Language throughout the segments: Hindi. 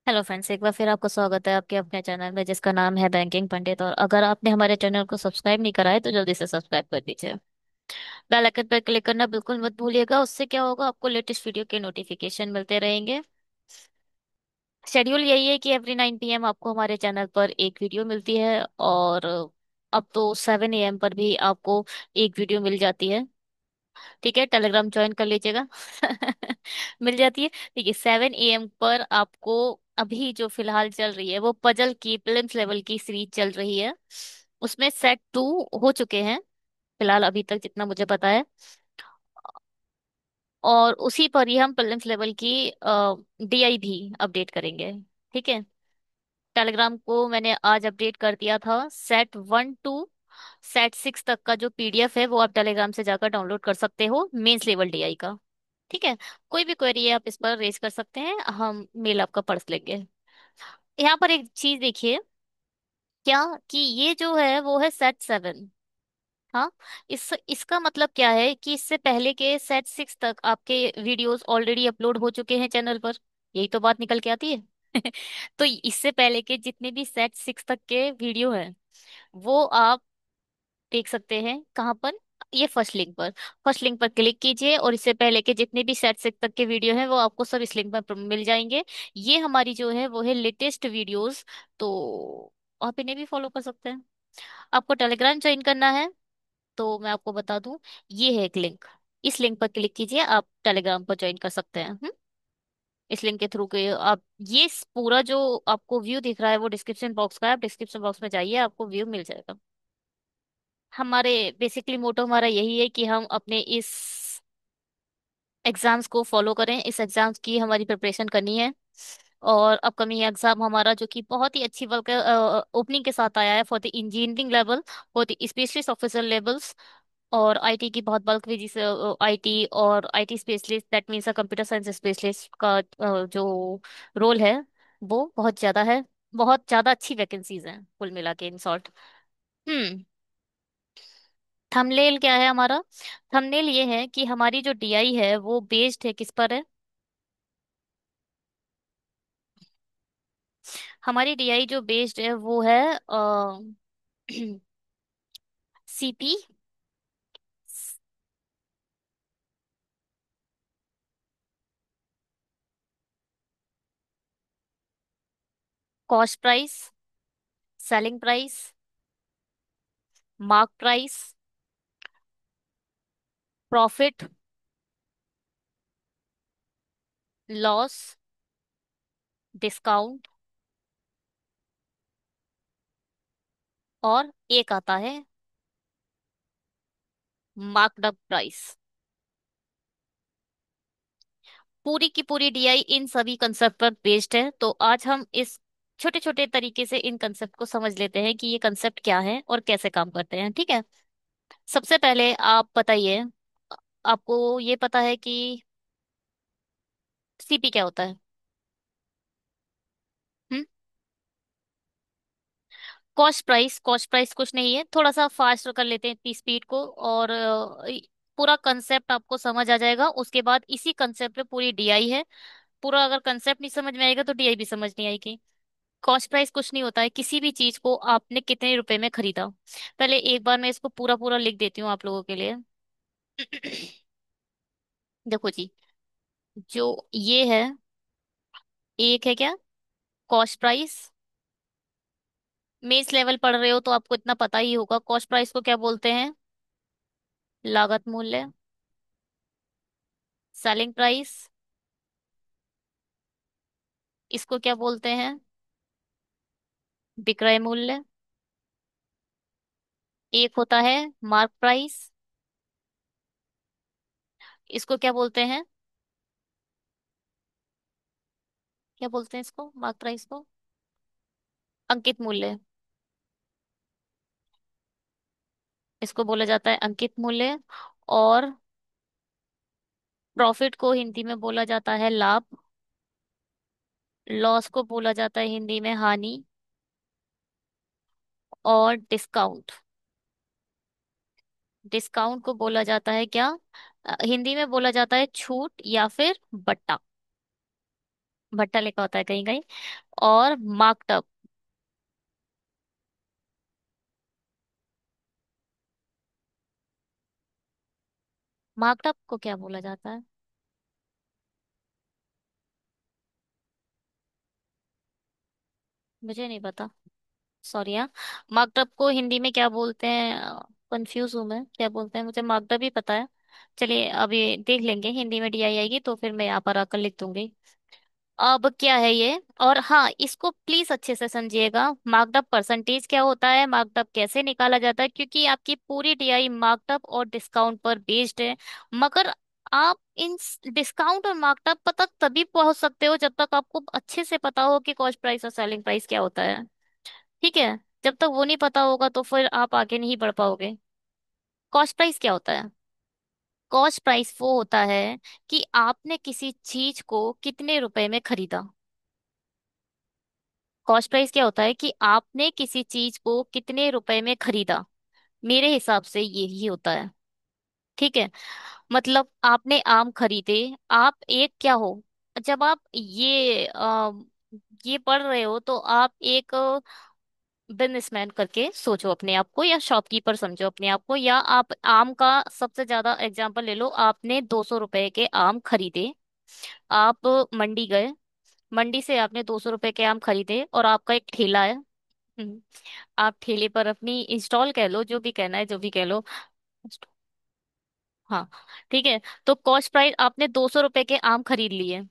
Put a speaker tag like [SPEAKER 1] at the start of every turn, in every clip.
[SPEAKER 1] हेलो फ्रेंड्स, एक बार फिर आपका स्वागत है आपके अपने चैनल में जिसका नाम है बैंकिंग पंडित। और अगर आपने हमारे चैनल को सब्सक्राइब नहीं करा है तो जल्दी से सब्सक्राइब कर दीजिए। बेल आइकन पर क्लिक करना बिल्कुल मत भूलिएगा। उससे क्या होगा, आपको लेटेस्ट वीडियो के नोटिफिकेशन मिलते रहेंगे। शेड्यूल यही है कि एवरी 9 PM आपको हमारे चैनल पर एक वीडियो मिलती है। और अब तो 7 AM पर भी आपको एक वीडियो मिल जाती है। ठीक है, टेलीग्राम ज्वाइन कर लीजिएगा। मिल जाती है। ठीक है, 7 AM पर आपको अभी जो फिलहाल चल रही है वो पजल की प्रीलिम्स लेवल की सीरीज चल रही है। उसमें सेट 2 हो चुके हैं फिलहाल, अभी तक जितना मुझे पता है। और उसी पर ही हम प्रीलिम्स लेवल की डीआई भी अपडेट करेंगे। ठीक है, टेलीग्राम को मैंने आज अपडेट कर दिया था। सेट 1 to सेट 6 तक का जो पीडीएफ है वो आप टेलीग्राम से जाकर डाउनलोड कर सकते हो, मेंस लेवल डीआई का। ठीक है, कोई भी क्वेरी है आप इस पर रेज कर सकते हैं, हम मेल आपका पढ़ लेंगे। यहाँ पर एक चीज देखिए, क्या कि ये जो है वो है सेट 7। हाँ, इसका मतलब क्या है कि इससे पहले के सेट 6 तक आपके वीडियोस ऑलरेडी अपलोड हो चुके हैं चैनल पर। यही तो बात निकल के आती है। तो इससे पहले के जितने भी सेट 6 तक के वीडियो हैं वो आप देख सकते हैं कहाँ पर। ये फर्स्ट लिंक पर क्लिक कीजिए और इससे पहले के जितने भी सेट 6 तक के वीडियो हैं वो आपको सब इस लिंक पर मिल जाएंगे। ये हमारी जो है वो है लेटेस्ट वीडियोस। तो आप इन्हें भी फॉलो कर सकते हैं। आपको टेलीग्राम ज्वाइन करना है तो मैं आपको बता दूं, ये है एक लिंक। इस लिंक पर क्लिक कीजिए, आप टेलीग्राम पर ज्वाइन कर सकते हैं। इस लिंक के थ्रू के आप ये पूरा जो आपको व्यू दिख रहा है वो डिस्क्रिप्शन बॉक्स का है। आप डिस्क्रिप्शन बॉक्स में जाइए, आपको व्यू मिल जाएगा। हमारे बेसिकली मोटो हमारा यही है कि हम अपने इस एग्जाम्स को फॉलो करें। इस एग्जाम्स की हमारी प्रिपरेशन करनी है। और अपकमिंग एग्जाम हमारा जो कि बहुत ही अच्छी बल्कि ओपनिंग के साथ आया है for the engineering level, for the specialist officer levels. और आईटी की बहुत बल्क भी, जिसे आईटी और IT specialist, that means computer science specialist का जो रोल है वो बहुत ज्यादा है। बहुत ज्यादा अच्छी वैकेंसीज हैं कुल मिला के, इन शॉर्ट। हम्म थंबनेल क्या है हमारा? थंबनेल ये है कि हमारी जो डीआई है वो बेस्ड है किस पर है। हमारी डीआई जो बेस्ड है वो है CP, cost price, selling price, mark price, profit, loss, discount, और एक आता है मार्कड अप प्राइस। पूरी की पूरी डीआई इन सभी कंसेप्ट पर बेस्ड है। तो आज हम इस छोटे छोटे तरीके से इन कंसेप्ट को समझ लेते हैं कि ये कंसेप्ट क्या है और कैसे काम करते हैं। ठीक है, सबसे पहले आप बताइए, आपको ये पता है कि सीपी क्या होता है? हम्म कॉस्ट प्राइस कुछ नहीं है, थोड़ा सा फास्ट कर लेते हैं इतनी स्पीड को, और पूरा कंसेप्ट आपको समझ आ जाएगा। उसके बाद इसी कंसेप्ट पे पूरी डीआई है। पूरा अगर कंसेप्ट नहीं समझ में आएगा तो डीआई भी समझ नहीं आएगी। कॉस्ट प्राइस कुछ नहीं होता है, किसी भी चीज को आपने कितने रुपए में खरीदा। पहले एक बार मैं इसको पूरा पूरा लिख देती हूँ आप लोगों के लिए। देखो जी, जो ये है, एक है क्या, कॉस्ट प्राइस। मेंस लेवल पढ़ रहे हो तो आपको इतना पता ही होगा, कॉस्ट प्राइस को क्या बोलते हैं? लागत मूल्य। सेलिंग प्राइस, इसको क्या बोलते हैं? विक्रय मूल्य। एक होता है मार्क प्राइस, इसको क्या बोलते हैं? क्या बोलते हैं इसको, मार्क प्राइस को? अंकित मूल्य। इसको बोला जाता है अंकित मूल्य। और प्रॉफिट को हिंदी में बोला जाता है लाभ। लॉस को बोला जाता है हिंदी में हानि। और डिस्काउंट को बोला जाता है क्या? हिंदी में बोला जाता है छूट या फिर बट्टा। भट्टा लिखा होता है कहीं कहीं। और मार्कअप। मार्कअप को क्या बोला जाता है? मुझे नहीं पता। सॉरी हाँ। मार्कअप को हिंदी में क्या बोलते हैं? कंफ्यूज हूँ मैं, क्या बोलते हैं, मुझे मार्कअप ही पता है। चलिए अभी देख लेंगे, हिंदी में डीआई आएगी तो फिर मैं यहाँ पर आकर लिख दूंगी। अब क्या है ये, और हाँ इसको प्लीज अच्छे से समझिएगा, मार्कअप परसेंटेज क्या होता है, मार्कअप कैसे निकाला जाता है, क्योंकि आपकी पूरी डीआई मार्कअप और डिस्काउंट पर बेस्ड है। मगर आप इन डिस्काउंट और मार्कअप तक तभी पहुंच सकते हो जब तक आपको अच्छे से पता हो कि कॉस्ट प्राइस और सेलिंग प्राइस क्या होता है। ठीक है। जब तक वो नहीं पता होगा तो फिर आप आगे नहीं बढ़ पाओगे। कॉस्ट प्राइस क्या होता है? कॉस्ट प्राइस वो होता है कि आपने किसी चीज को कितने रुपए में खरीदा। कॉस्ट प्राइस क्या होता है कि आपने किसी चीज को कितने रुपए में खरीदा। मेरे हिसाब से यही होता है। ठीक है। मतलब आपने आम खरीदे। आप एक क्या हो, जब आप ये पढ़ रहे हो तो आप एक बिजनेसमैन करके सोचो अपने आप को, या शॉपकीपर समझो अपने आप को, या आप आम का सबसे ज्यादा एग्जांपल ले लो, आपने 200 रुपए के आम खरीदे। आप मंडी गए, मंडी से आपने 200 रुपए के आम खरीदे और आपका एक ठेला है। हम्म, आप ठेले पर अपनी इंस्टॉल कह लो, जो भी कहना है जो भी कह लो। हाँ। ठीक है। तो कॉस्ट प्राइस आपने 200 रुपए के आम खरीद लिए।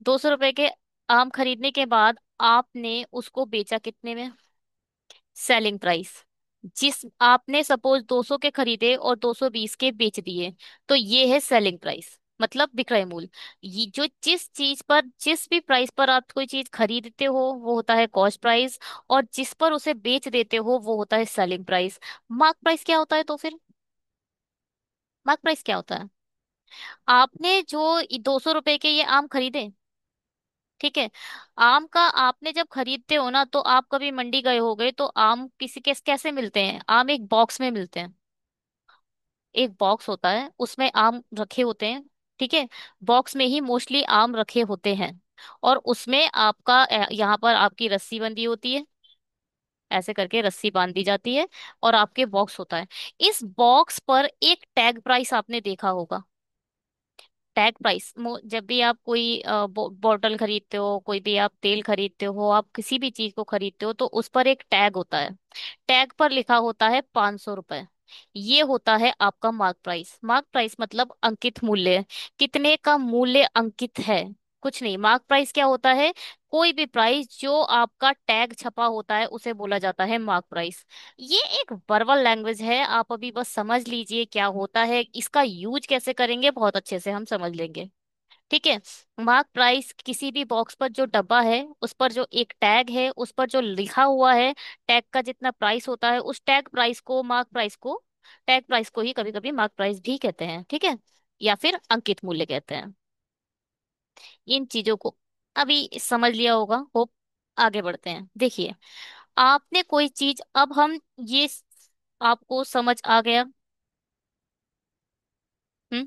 [SPEAKER 1] 200 रुपए के आम खरीदने के बाद आपने उसको बेचा कितने में? Selling price. जिस आपने सपोज 200 के खरीदे और 220 के बेच दिए, तो ये है सेलिंग प्राइस, मतलब विक्रय मूल्य। ये जो जिस चीज पर, जिस भी प्राइस पर आप कोई चीज खरीदते हो वो होता है कॉस्ट प्राइस, और जिस पर उसे बेच देते हो वो होता है सेलिंग प्राइस। मार्क प्राइस क्या होता है तो फिर? मार्क प्राइस क्या होता है? आपने जो 200 रुपए के ये आम खरीदे, ठीक है, आम का आपने जब खरीदते हो ना, तो आप कभी मंडी गए हो गए तो आम किसी के कैसे मिलते हैं? आम एक बॉक्स में मिलते हैं। एक बॉक्स होता है उसमें आम रखे होते हैं। ठीक है। बॉक्स में ही मोस्टली आम रखे होते हैं। और उसमें आपका यहाँ पर आपकी रस्सी बंधी होती है, ऐसे करके रस्सी बांध दी जाती है, और आपके बॉक्स होता है। इस बॉक्स पर एक टैग प्राइस आपने देखा होगा। टैग प्राइस, जब भी आप कोई बॉटल खरीदते हो, कोई भी आप तेल खरीदते हो, आप किसी भी चीज को खरीदते हो, तो उस पर एक टैग होता है। टैग पर लिखा होता है 500 रुपए। ये होता है आपका मार्क प्राइस। मार्क प्राइस मतलब अंकित मूल्य, कितने का मूल्य अंकित है, कुछ नहीं। मार्क प्राइस क्या होता है? कोई भी प्राइस जो आपका टैग छपा होता है उसे बोला जाता है मार्क प्राइस। ये एक वर्बल लैंग्वेज है, आप अभी बस समझ लीजिए क्या होता है, इसका यूज कैसे करेंगे बहुत अच्छे से हम समझ लेंगे। ठीक है। मार्क प्राइस, किसी भी बॉक्स पर जो डब्बा है उस पर जो एक टैग है, उस पर जो लिखा हुआ है, टैग का जितना प्राइस होता है, उस टैग प्राइस को, मार्क प्राइस को, टैग प्राइस को ही कभी कभी मार्क प्राइस भी कहते हैं। ठीक है। या फिर अंकित मूल्य कहते हैं। इन चीजों को अभी समझ लिया होगा होप। आगे बढ़ते हैं, देखिए। आपने कोई चीज, अब हम ये आपको समझ आ गया? हम्म।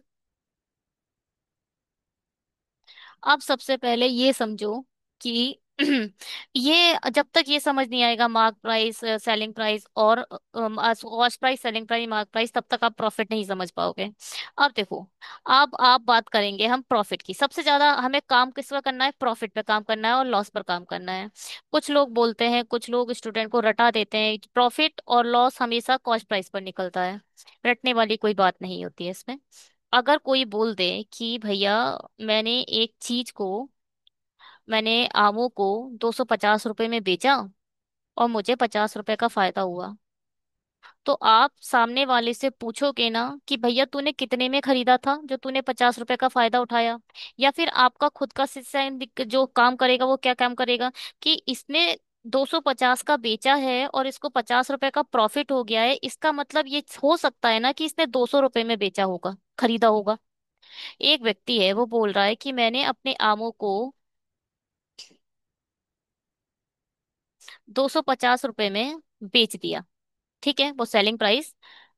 [SPEAKER 1] अब सबसे पहले ये समझो कि ये जब तक ये समझ नहीं आएगा, मार्क प्राइस, सेलिंग प्राइस और cost price, selling price, mark price, तब तक आप प्रॉफिट नहीं समझ पाओगे। अब देखो, अब आप बात करेंगे हम प्रॉफिट की। सबसे ज्यादा हमें काम किस पर करना है? प्रॉफिट पे काम करना है और लॉस पर काम करना है। कुछ लोग बोलते हैं, कुछ लोग स्टूडेंट को रटा देते हैं, प्रॉफिट और लॉस हमेशा कॉस्ट प्राइस पर निकलता है। रटने वाली कोई बात नहीं होती है इसमें। अगर कोई बोल दे कि भैया मैंने एक चीज को, मैंने आमों को 250 रुपए में बेचा और मुझे 50 रुपए का फायदा हुआ, तो आप सामने वाले से पूछोगे ना कि भैया तूने कितने में खरीदा था जो तूने 50 रुपए का फायदा उठाया? या फिर आपका खुद का सिस्टम जो काम करेगा वो क्या काम करेगा, कि इसने 250 का बेचा है और इसको 50 रुपए का प्रॉफिट हो गया है, इसका मतलब ये हो सकता है ना कि इसने 200 रुपए में बेचा होगा, खरीदा होगा। एक व्यक्ति है वो बोल रहा है कि मैंने अपने आमों को 250 रुपए में बेच दिया। ठीक है, वो सेलिंग प्राइस।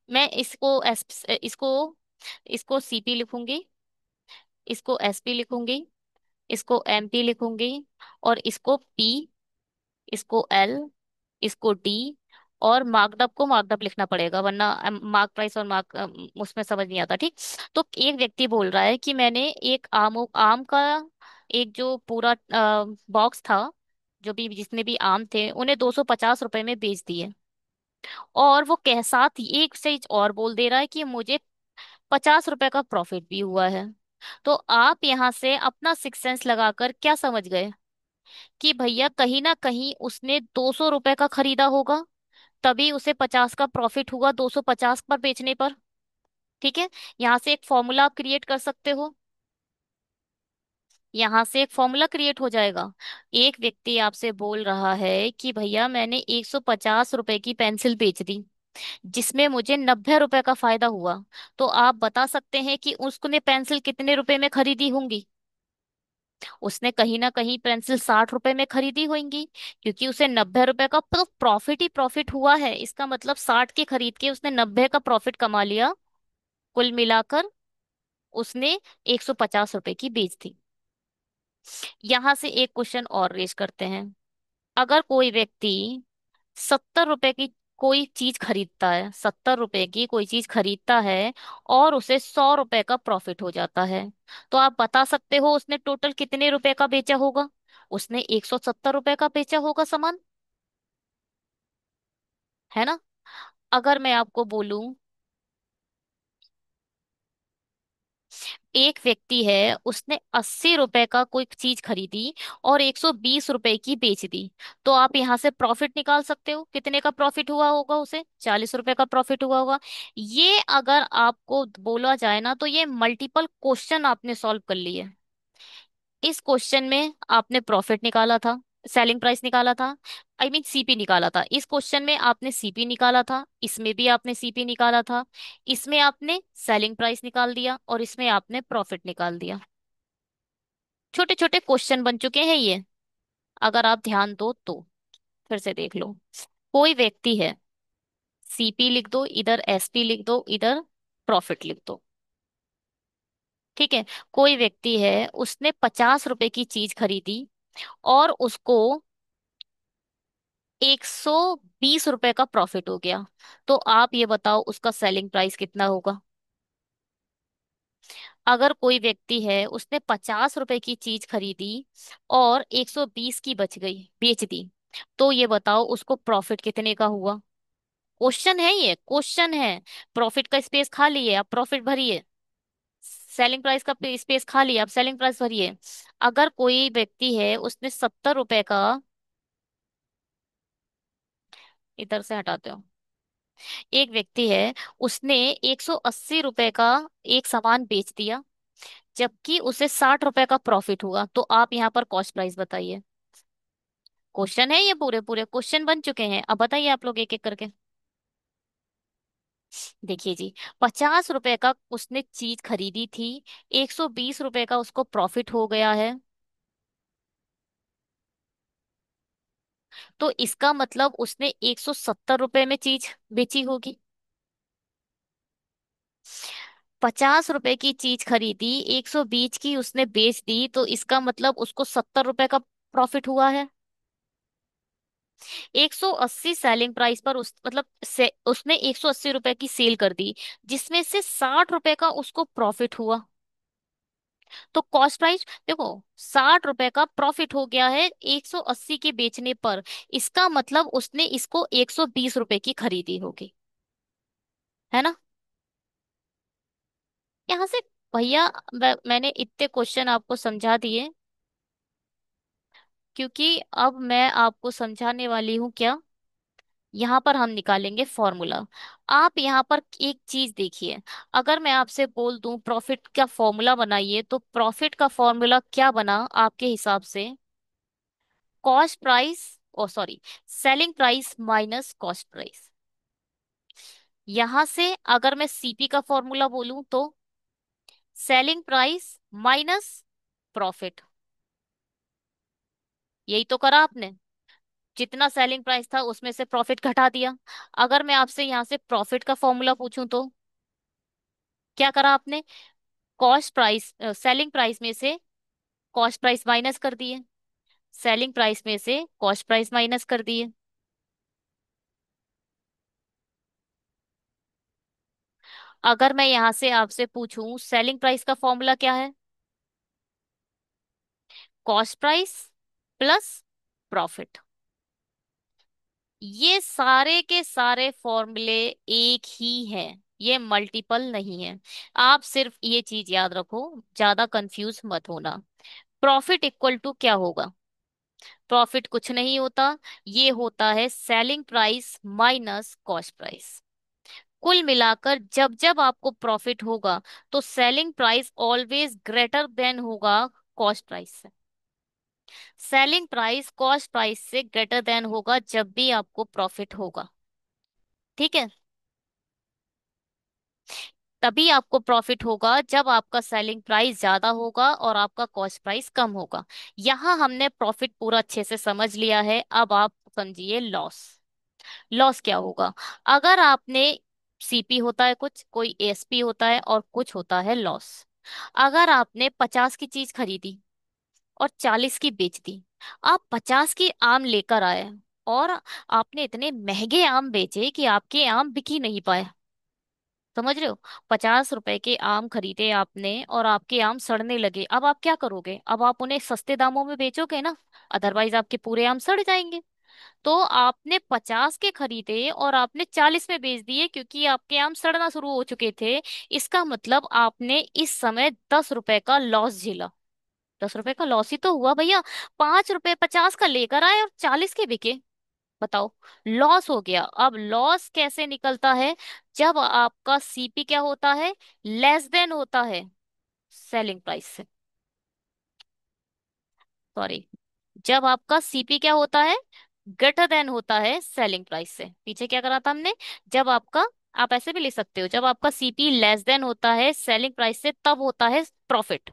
[SPEAKER 1] मैं इसको इसको सीपी लिखूंगी, इसको एसपी लिखूंगी, इसको MP लिखूंगी, और इसको P, इसको L, इसको D, और मार्कडअप को मार्कडअप लिखना पड़ेगा, वरना मार्क प्राइस और मार्क उसमें समझ नहीं आता। ठीक। तो एक व्यक्ति बोल रहा है कि मैंने एक आम आम का एक जो पूरा बॉक्स था, जो भी जितने भी आम थे उन्हें 250 रुपए में बेच दिए। और वो कह साथ ही एक चीज और बोल दे रहा है कि मुझे 50 रुपए का प्रॉफिट भी हुआ है। तो आप यहाँ से अपना सिक्स सेंस लगाकर क्या समझ गए? कि भैया कहीं ना कहीं उसने 200 रुपए का खरीदा होगा, तभी उसे 50 का प्रॉफिट हुआ 250 पर बेचने पर। ठीक है। यहाँ से एक फॉर्मूला आप क्रिएट कर सकते हो। यहाँ से एक फॉर्मूला क्रिएट हो जाएगा। एक व्यक्ति आपसे बोल रहा है कि भैया मैंने 150 रुपए की पेंसिल बेच दी, जिसमें मुझे 90 रुपए का फायदा हुआ। तो आप बता सकते हैं कि उसने पेंसिल कितने रुपए में खरीदी होंगी? उसने कहीं ना कहीं पेंसिल 60 रुपए में खरीदी होंगी, क्योंकि उसे 90 रुपए का तो प्रॉफिट ही प्रॉफिट हुआ है। इसका मतलब 60 की खरीद के उसने 90 का प्रॉफिट कमा लिया। कुल मिलाकर उसने 150 रुपए की बेच दी। यहां से एक क्वेश्चन और रेज करते हैं। अगर कोई व्यक्ति 70 रुपए की कोई चीज खरीदता है, 70 रुपए की कोई चीज खरीदता है, और उसे 100 रुपए का प्रॉफिट हो जाता है, तो आप बता सकते हो उसने टोटल कितने रुपए का बेचा होगा? उसने 170 रुपए का बेचा होगा सामान, है ना? अगर मैं आपको बोलूं, एक व्यक्ति है उसने 80 रुपए का कोई चीज खरीदी और 120 रुपए की बेच दी, तो आप यहाँ से प्रॉफिट निकाल सकते हो। कितने का प्रॉफिट हुआ होगा? उसे 40 रुपए का प्रॉफिट हुआ होगा। ये अगर आपको बोला जाए ना, तो ये मल्टीपल क्वेश्चन आपने सॉल्व कर लिए। इस क्वेश्चन में आपने प्रॉफिट निकाला था, सेलिंग प्राइस निकाला था, आई मीन CP निकाला था। इस क्वेश्चन में आपने CP निकाला था, इसमें भी आपने CP निकाला था, इसमें आपने सेलिंग प्राइस निकाल दिया, और इसमें आपने प्रॉफिट निकाल दिया। छोटे छोटे क्वेश्चन बन चुके हैं ये, अगर आप ध्यान दो तो। फिर से देख लो। कोई व्यक्ति है, CP लिख दो इधर, SP लिख दो इधर, प्रॉफिट लिख दो। ठीक है। कोई व्यक्ति है उसने 50 रुपए की चीज खरीदी, और उसको 120 रुपए का प्रॉफिट हो गया। तो आप ये बताओ उसका सेलिंग प्राइस कितना होगा? अगर कोई व्यक्ति है उसने 50 रुपए की चीज खरीदी और 120 की बच गई, बेच दी, तो ये बताओ उसको प्रॉफिट कितने का हुआ? क्वेश्चन है, ये क्वेश्चन है। प्रॉफिट का स्पेस खाली है, आप प्रॉफिट भरिए। सेलिंग प्राइस का स्पेस खाली है, आप सेलिंग प्राइस भरिए। अगर कोई व्यक्ति है उसने 70 रुपए का, इधर से हटाते हो, एक व्यक्ति है उसने 180 रुपए का एक सामान बेच दिया, जबकि उसे 60 रुपए का प्रॉफिट हुआ, तो आप यहाँ पर कॉस्ट प्राइस बताइए। क्वेश्चन है, ये पूरे पूरे क्वेश्चन बन चुके हैं। अब बताइए आप लोग एक एक करके। देखिए जी, 50 रुपए का उसने चीज खरीदी थी, 120 रुपए का उसको प्रॉफिट हो गया है, तो इसका मतलब उसने 170 रुपए में चीज बेची होगी। 50 रुपए की चीज खरीदी, 120 की उसने बेच दी, तो इसका मतलब उसको 70 रुपए का प्रॉफिट हुआ है। 180 सेलिंग प्राइस पर मतलब उसने 180 रुपए की सेल कर दी, जिसमें से 60 रुपए का उसको प्रॉफिट हुआ। तो कॉस्ट प्राइस देखो, 60 रुपए का प्रॉफिट हो गया है 180 के बेचने पर। इसका मतलब उसने इसको 120 रुपए की खरीदी होगी, है ना? यहाँ से भैया मैंने इतने क्वेश्चन आपको समझा दिए, क्योंकि अब मैं आपको समझाने वाली हूँ क्या, यहाँ पर हम निकालेंगे फॉर्मूला। आप यहाँ पर एक चीज देखिए, अगर मैं आपसे बोल दूं प्रॉफिट का फॉर्मूला बनाइए, तो प्रॉफिट का फॉर्मूला क्या बना आपके हिसाब से? Cost price, oh sorry, selling price minus cost price. यहां से अगर मैं CP का फॉर्मूला बोलूं तो सेलिंग प्राइस माइनस प्रॉफिट। यही तो करा आपने, जितना सेलिंग प्राइस था उसमें से प्रॉफिट घटा दिया। अगर मैं आपसे यहाँ से प्रॉफिट का फॉर्मूला पूछूं तो क्या करा आपने? कॉस्ट प्राइस, सेलिंग प्राइस में से कॉस्ट प्राइस माइनस कर दिए, सेलिंग प्राइस में से कॉस्ट प्राइस माइनस कर दिए। अगर मैं यहां से आपसे पूछूं सेलिंग प्राइस का फॉर्मूला क्या है? Cost price plus profit. ये सारे के सारे फॉर्मूले एक ही हैं, ये मल्टीपल नहीं है। आप सिर्फ ये चीज याद रखो, ज्यादा कंफ्यूज मत होना। प्रॉफिट इक्वल टू क्या होगा? प्रॉफिट कुछ नहीं होता, ये होता है selling price minus cost price. कुल मिलाकर जब जब आपको प्रॉफिट होगा तो selling price always greater than होगा कॉस्ट प्राइस से। सेलिंग प्राइस कॉस्ट प्राइस से ग्रेटर देन होगा जब भी आपको प्रॉफिट होगा। ठीक है? तभी आपको प्रॉफिट होगा जब आपका सेलिंग प्राइस ज्यादा होगा और आपका कॉस्ट प्राइस कम होगा। यहां हमने प्रॉफिट पूरा अच्छे से समझ लिया है, अब आप समझिए लॉस। लॉस क्या होगा? अगर आपने सीपी होता है कुछ, कोई एसपी होता है और कुछ होता है लॉस। अगर आपने 50 की चीज खरीदी और 40 की बेच दी, आप 50 की आम लेकर आए और आपने इतने महंगे आम बेचे कि आपके आम बिक ही नहीं पाए। समझ रहे हो? 50 रुपए के आम खरीदे आपने और आपके आम सड़ने लगे, अब आप क्या करोगे? अब आप उन्हें सस्ते दामों में बेचोगे ना, अदरवाइज आपके पूरे आम सड़ जाएंगे। तो आपने 50 के खरीदे और आपने 40 में बेच दिए क्योंकि आपके आम सड़ना शुरू हो चुके थे। इसका मतलब आपने इस समय 10 रुपए का लॉस झेला। 10 रुपए का लॉस ही तो हुआ भैया। 5 रुपए 50 का लेकर आए और 40 के बिके। बताओ, लॉस हो गया। अब लॉस कैसे निकलता है? जब आपका सीपी क्या होता है? लेस देन होता है सेलिंग प्राइस से। सॉरी, जब आपका सीपी क्या होता है? ग्रेटर देन होता है सेलिंग प्राइस से। पीछे क्या करा था हमने? जब आपका, आप ऐसे भी लिख सकते हो, जब आपका सीपी लेस देन होता है सेलिंग प्राइस से तब होता है प्रॉफिट।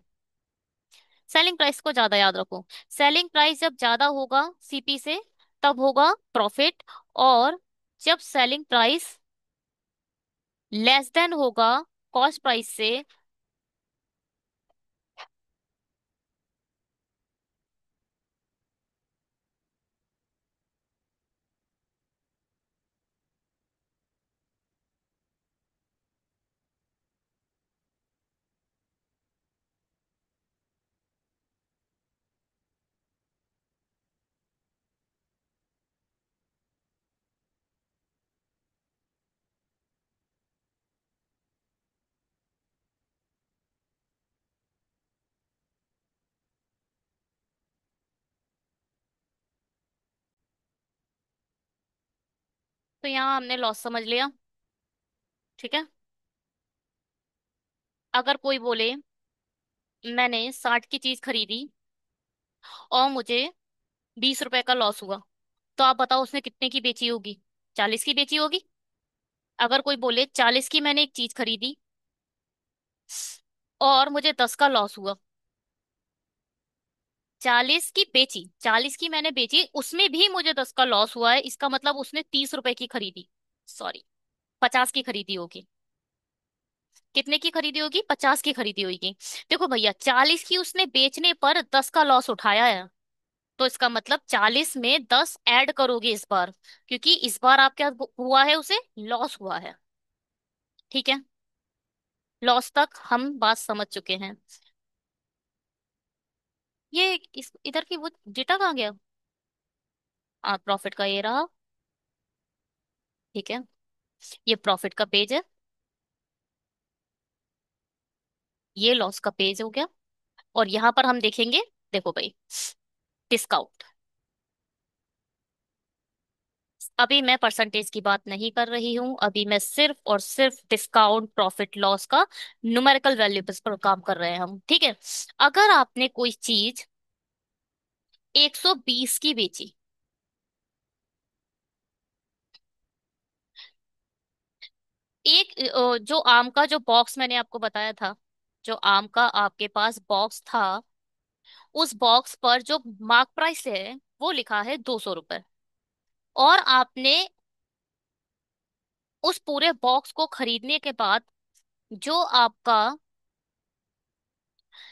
[SPEAKER 1] सेलिंग प्राइस को ज्यादा याद रखो। सेलिंग प्राइस जब ज्यादा होगा सीपी से तब होगा प्रॉफिट, और जब सेलिंग प्राइस लेस देन होगा कॉस्ट प्राइस से। तो यहाँ हमने लॉस समझ लिया। ठीक है? अगर कोई बोले मैंने 60 की चीज खरीदी और मुझे 20 रुपए का लॉस हुआ, तो आप बताओ उसने कितने की बेची होगी? 40 की बेची होगी। अगर कोई बोले 40 की मैंने एक चीज खरीदी और मुझे 10 का लॉस हुआ, 40 की बेची, 40 की मैंने बेची, उसमें भी मुझे 10 का लॉस हुआ है, इसका मतलब उसने 30 रुपए की खरीदी, सॉरी 50 की खरीदी होगी। कितने की खरीदी होगी? 50 की खरीदी होगी। देखो भैया, 40 की उसने बेचने पर 10 का लॉस उठाया है, तो इसका मतलब 40 में 10 ऐड करोगे इस बार, क्योंकि इस बार आप क्या हुआ है, उसे लॉस हुआ है। ठीक है? लॉस तक हम बात समझ चुके हैं। ये इस इधर की वो डेटा कहाँ गया? प्रॉफिट का ये रहा। ठीक है, ये प्रॉफिट का पेज है, ये लॉस का पेज हो गया। और यहाँ पर हम देखेंगे, देखो भाई, डिस्काउंट। अभी मैं परसेंटेज की बात नहीं कर रही हूं, अभी मैं सिर्फ और सिर्फ डिस्काउंट प्रॉफिट लॉस का न्यूमेरिकल वैल्यूज पर काम कर रहे हैं हम। ठीक है? अगर आपने कोई चीज 120 की बेची, एक जो आम का जो बॉक्स मैंने आपको बताया था, जो आम का आपके पास बॉक्स था, उस बॉक्स पर जो मार्क प्राइस है वो लिखा है 200 रुपए, और आपने उस पूरे बॉक्स को खरीदने के बाद जो आपका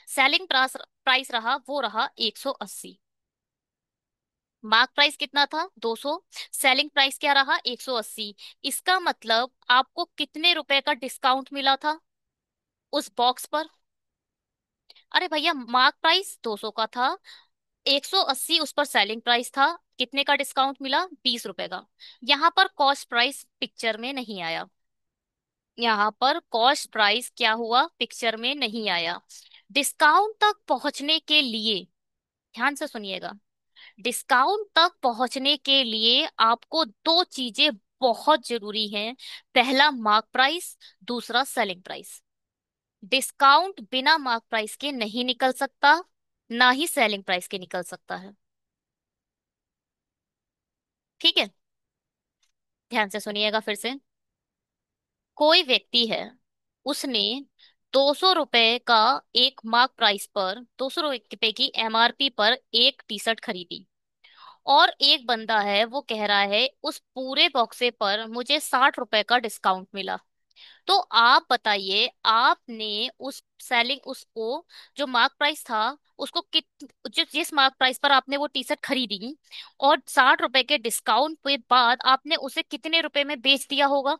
[SPEAKER 1] सेलिंग प्राइस प्राइस रहा वो रहा 180। मार्क प्राइस कितना था? 200। सेलिंग प्राइस क्या रहा? 180। इसका मतलब आपको कितने रुपए का डिस्काउंट मिला था उस बॉक्स पर? अरे भैया, मार्क प्राइस 200 का था, 180 उस पर सेलिंग प्राइस था, कितने का डिस्काउंट मिला? 20 रुपए का। यहाँ पर कॉस्ट प्राइस पिक्चर में नहीं आया। यहाँ पर कॉस्ट प्राइस क्या हुआ? पिक्चर में नहीं आया। डिस्काउंट तक पहुंचने के लिए, ध्यान से सुनिएगा, डिस्काउंट तक पहुंचने के लिए आपको दो चीजें बहुत जरूरी हैं। पहला मार्क प्राइस, दूसरा सेलिंग प्राइस। डिस्काउंट बिना मार्क प्राइस के नहीं निकल सकता, ना ही सेलिंग प्राइस के निकल सकता है। ठीक है, ध्यान से सुनिएगा फिर से। कोई व्यक्ति है, उसने 200 रुपए का एक मार्क प्राइस पर, 200 रुपए की एमआरपी पर एक टी शर्ट खरीदी। और एक बंदा है, वो कह रहा है उस पूरे बॉक्से पर मुझे 60 रुपए का डिस्काउंट मिला। तो आप बताइए, आपने उस सेलिंग उसको, जो मार्क प्राइस था, उसको जिस मार्क प्राइस पर आपने वो टी शर्ट खरीदी, और 60 रुपए के डिस्काउंट के बाद आपने उसे कितने रुपए में बेच दिया होगा?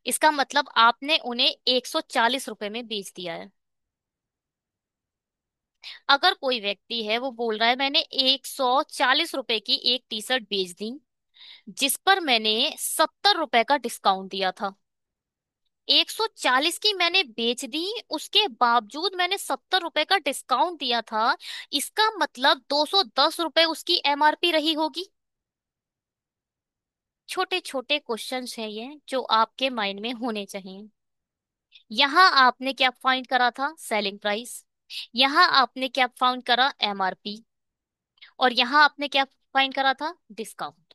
[SPEAKER 1] इसका मतलब आपने उन्हें 140 रुपए में बेच दिया है। अगर कोई व्यक्ति है, वो बोल रहा है मैंने 140 रुपए की एक टी शर्ट बेच दी, जिस पर मैंने 70 रुपए का डिस्काउंट दिया था। 140 की मैंने बेच दी, उसके बावजूद मैंने 70 रुपए का डिस्काउंट दिया था। इसका मतलब 210 रुपए उसकी एमआरपी रही होगी। छोटे छोटे क्वेश्चंस हैं ये, जो आपके माइंड में होने चाहिए। यहाँ आपने क्या फाइंड करा था? Selling price. यहाँ आपने क्या फाइंड करा? एमआरपी। और यहाँ आपने क्या फाइंड करा था? डिस्काउंट।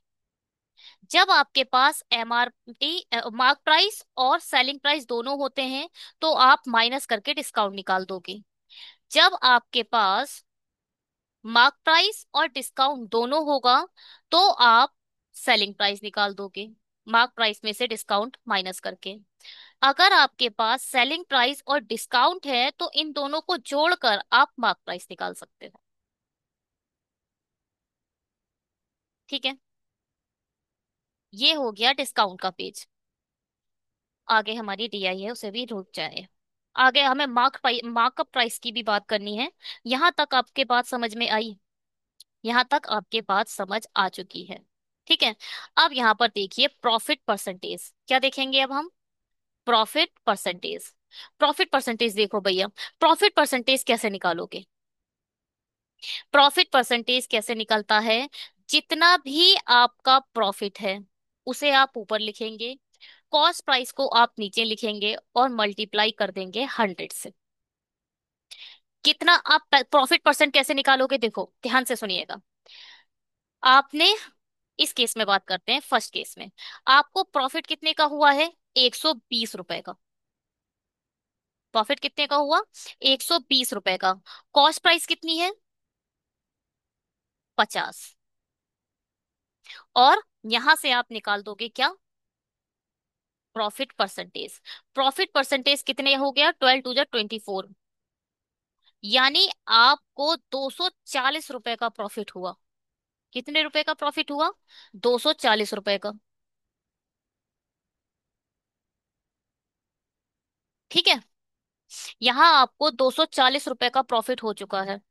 [SPEAKER 1] जब आपके पास एमआरपी, मार्क प्राइस और सेलिंग प्राइस दोनों होते हैं, तो आप माइनस करके डिस्काउंट निकाल दोगे। जब आपके पास मार्क प्राइस और डिस्काउंट दोनों होगा, तो आप सेलिंग प्राइस निकाल दोगे, मार्क प्राइस में से डिस्काउंट माइनस करके। अगर आपके पास सेलिंग प्राइस और डिस्काउंट है, तो इन दोनों को जोड़कर आप मार्क प्राइस निकाल सकते हो। ठीक है, ये हो गया डिस्काउंट का पेज। आगे हमारी डीआई है, उसे भी रुक जाए। आगे हमें मार्कअप प्राइस की भी बात करनी है। यहां तक आपके बात समझ में आई? यहां तक आपके बात समझ आ चुकी है? ठीक है। अब यहां पर देखिए, प्रॉफिट परसेंटेज क्या देखेंगे अब हम? Profit percentage. प्रॉफिट परसेंटेज देखो भैया, प्रॉफिट परसेंटेज कैसे निकालोगे? प्रॉफिट परसेंटेज कैसे निकलता है? जितना भी आपका प्रॉफिट है, उसे आप ऊपर लिखेंगे, कॉस्ट प्राइस को आप नीचे लिखेंगे और मल्टीप्लाई कर देंगे 100 से। कितना आप प्रॉफिट परसेंट कैसे निकालोगे? देखो ध्यान से सुनिएगा। आपने, इस केस में बात करते हैं, फर्स्ट केस में आपको प्रॉफिट कितने का हुआ है? 120 रुपए का। प्रॉफिट कितने का हुआ? 120 रुपए का। कॉस्ट प्राइस कितनी है? 50। और यहां से आप निकाल दोगे क्या? Profit percentage. प्रॉफिट परसेंटेज कितने हो गया? 12 टू द 24। यानी आपको 240 रुपए का प्रॉफिट हुआ। कितने रुपए का प्रॉफिट हुआ? 240 रुपए का। ठीक है, यहाँ आपको 240 रुपए का प्रॉफिट हो चुका है।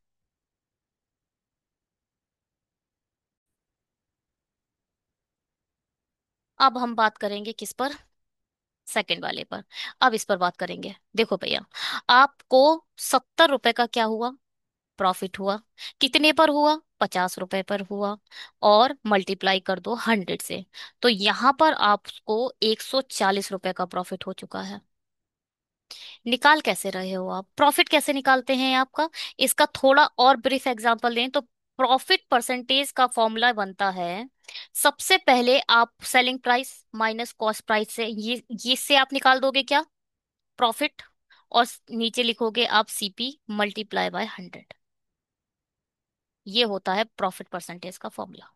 [SPEAKER 1] अब हम बात करेंगे किस पर? सेकंड वाले पर। अब इस पर बात करेंगे। देखो भैया, आपको 70 रुपए का क्या हुआ? प्रॉफिट हुआ। कितने पर हुआ? 50 रुपए पर हुआ। और मल्टीप्लाई कर दो 100 से, तो यहां पर आपको 140 रुपए का प्रॉफिट हो चुका है। निकाल कैसे रहे हो आप? प्रॉफिट कैसे निकालते हैं आपका? इसका थोड़ा और ब्रीफ एग्जांपल दें तो, प्रॉफिट परसेंटेज का फॉर्मूला बनता है, सबसे पहले आप selling price minus cost price से, ये से आप निकाल दोगे क्या? प्रॉफिट। और नीचे लिखोगे आप सीपी मल्टीप्लाई बाय 100। ये होता है प्रॉफिट परसेंटेज का फॉर्मूला।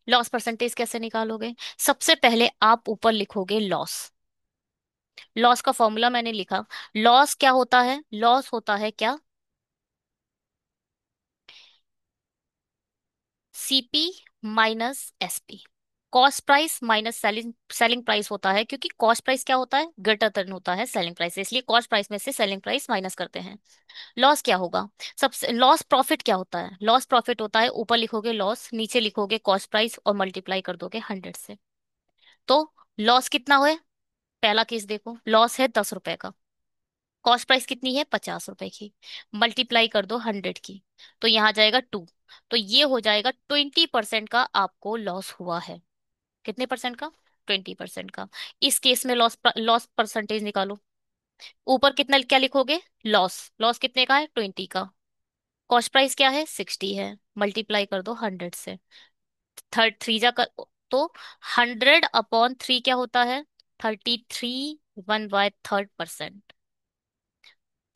[SPEAKER 1] लॉस परसेंटेज कैसे निकालोगे? सबसे पहले आप ऊपर लिखोगे लॉस, लॉस का फॉर्मूला मैंने लिखा। लॉस क्या होता है? लॉस होता है क्या? CP minus SP. Cost price minus selling selling price होता है, क्योंकि कॉस्ट प्राइस क्या होता है? ग्रेटर देन होता है सेलिंग प्राइस, इसलिए कॉस्ट प्राइस में से सेलिंग प्राइस माइनस करते हैं। लॉस क्या होगा? सबसे लॉस प्रॉफिट क्या होता है? लॉस प्रॉफिट होता है, ऊपर लिखोगे लॉस, नीचे लिखोगे कॉस्ट प्राइस और मल्टीप्लाई कर दोगे 100 से। तो लॉस कितना हुआ? पहला केस देखो, लॉस है 10 रुपए का, कॉस्ट प्राइस कितनी है? 50 रुपए की, मल्टीप्लाई कर दो 100 की, तो यहाँ जाएगा 2। तो ये हो जाएगा 20% का आपको लॉस हुआ है। कितने परसेंट का? 20% का। इस केस में लॉस लॉस परसेंटेज निकालो। ऊपर कितना क्या लिखोगे? लॉस, लॉस कितने का है? 20 का। कॉस्ट प्राइस क्या है? 60 है, मल्टीप्लाई कर दो 100 से। थर्ड थ्री जा कर, तो 100/3 क्या होता है? 33, 1/3%।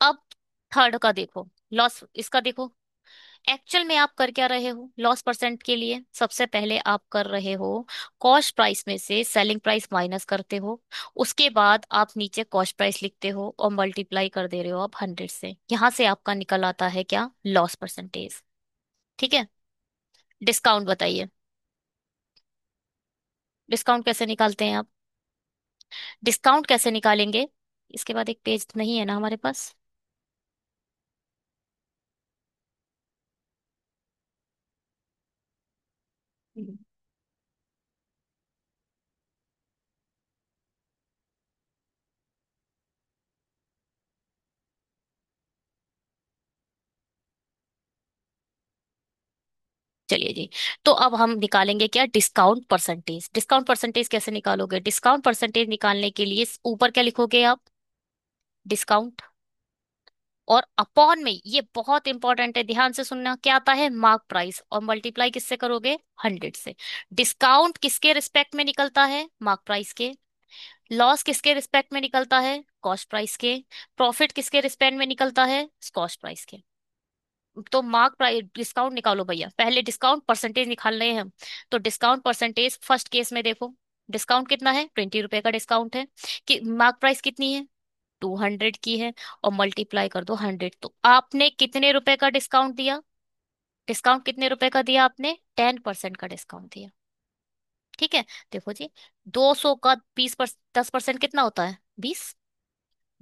[SPEAKER 1] अब थर्ड का देखो, लॉस इसका देखो। एक्चुअल में आप कर क्या रहे हो लॉस परसेंट के लिए? सबसे पहले आप कर रहे हो कॉस्ट प्राइस में से सेलिंग प्राइस माइनस करते हो, उसके बाद आप नीचे कॉस्ट प्राइस लिखते हो और मल्टीप्लाई कर दे रहे हो आप 100 से। यहां से आपका निकल आता है क्या? Loss percentage. ठीक है। डिस्काउंट बताइए, डिस्काउंट कैसे निकालते हैं आप? डिस्काउंट कैसे निकालेंगे? इसके बाद एक पेज नहीं है ना हमारे पास? हम्म। चलिए जी, तो अब हम निकालेंगे क्या? Discount percentage. डिस्काउंट परसेंटेज कैसे निकालोगे? डिस्काउंट परसेंटेज निकालने के लिए ऊपर क्या लिखोगे आप? डिस्काउंट, और अपॉन में, ये बहुत इंपॉर्टेंट है, ध्यान से सुनना, क्या आता है? मार्क प्राइस, और मल्टीप्लाई किससे करोगे? 100 से। डिस्काउंट किसके रिस्पेक्ट में निकलता है? मार्क प्राइस के। लॉस किसके रिस्पेक्ट में निकलता है? कॉस्ट प्राइस के। प्रॉफिट किसके रिस्पेक्ट में निकलता है? कॉस्ट प्राइस के। तो मार्क प्राइस, डिस्काउंट निकालो भैया, पहले डिस्काउंट परसेंटेज निकाल रहे हैं हम। तो डिस्काउंट परसेंटेज फर्स्ट केस में देखो, डिस्काउंट कितना है? 20 रुपए का डिस्काउंट है। कि मार्क प्राइस कितनी है? 200 की है, और मल्टीप्लाई कर दो 100। तो आपने कितने रुपए का डिस्काउंट दिया? डिस्काउंट कितने रुपए का दिया आपने? 10% का डिस्काउंट दिया। ठीक है। देखो जी, 200 का 10% कितना होता है? 20।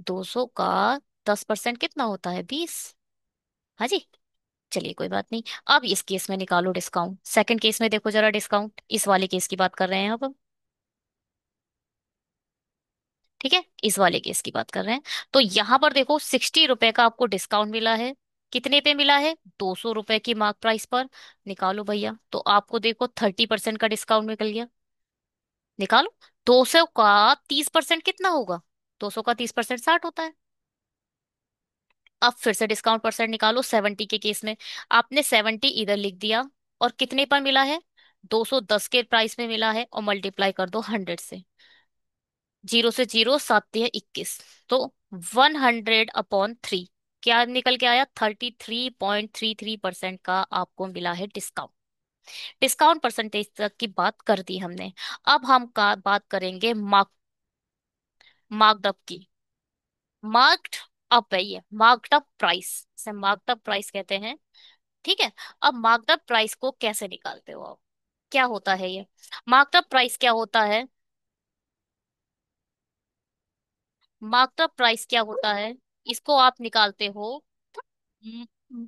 [SPEAKER 1] 200 का 10% कितना होता है? 20। हाँ जी। चलिए कोई बात नहीं। अब इस केस में निकालो डिस्काउंट, सेकंड केस में देखो जरा डिस्काउंट, इस वाले केस की बात कर रहे हैं अब हम। ठीक है, इस वाले केस की बात कर रहे हैं। तो यहां पर देखो 60 रुपए का आपको डिस्काउंट मिला है। कितने पे मिला है? 200 रुपए की मार्क प्राइस पर। निकालो भैया, तो आपको देखो 30% का डिस्काउंट निकल गया। निकालो। 200 का 30% कितना होगा? 200 का 30% 60 होता है। अब फिर से डिस्काउंट परसेंट निकालो 70 के केस में। आपने 70 इधर लिख दिया, और कितने पर मिला है? 210 के प्राइस में मिला है, और मल्टीप्लाई कर दो 100 से। जीरो से जीरो सात है 21। तो 100/3 क्या निकल के आया? 33.33% का आपको मिला है डिस्काउंट। डिस्काउंट परसेंटेज तक की बात कर दी हमने। अब हम का बात करेंगे मार्कड अप की। मार्क्ड अप है ये, मार्कड अप प्राइस, इसे मार्कड अप प्राइस कहते हैं। ठीक है। अब मार्कड अप प्राइस को कैसे निकालते हो आप? क्या होता है ये? मार्कड अप प्राइस क्या होता है? मार्कड अप प्राइस क्या होता है? इसको आप निकालते हो। हम्म,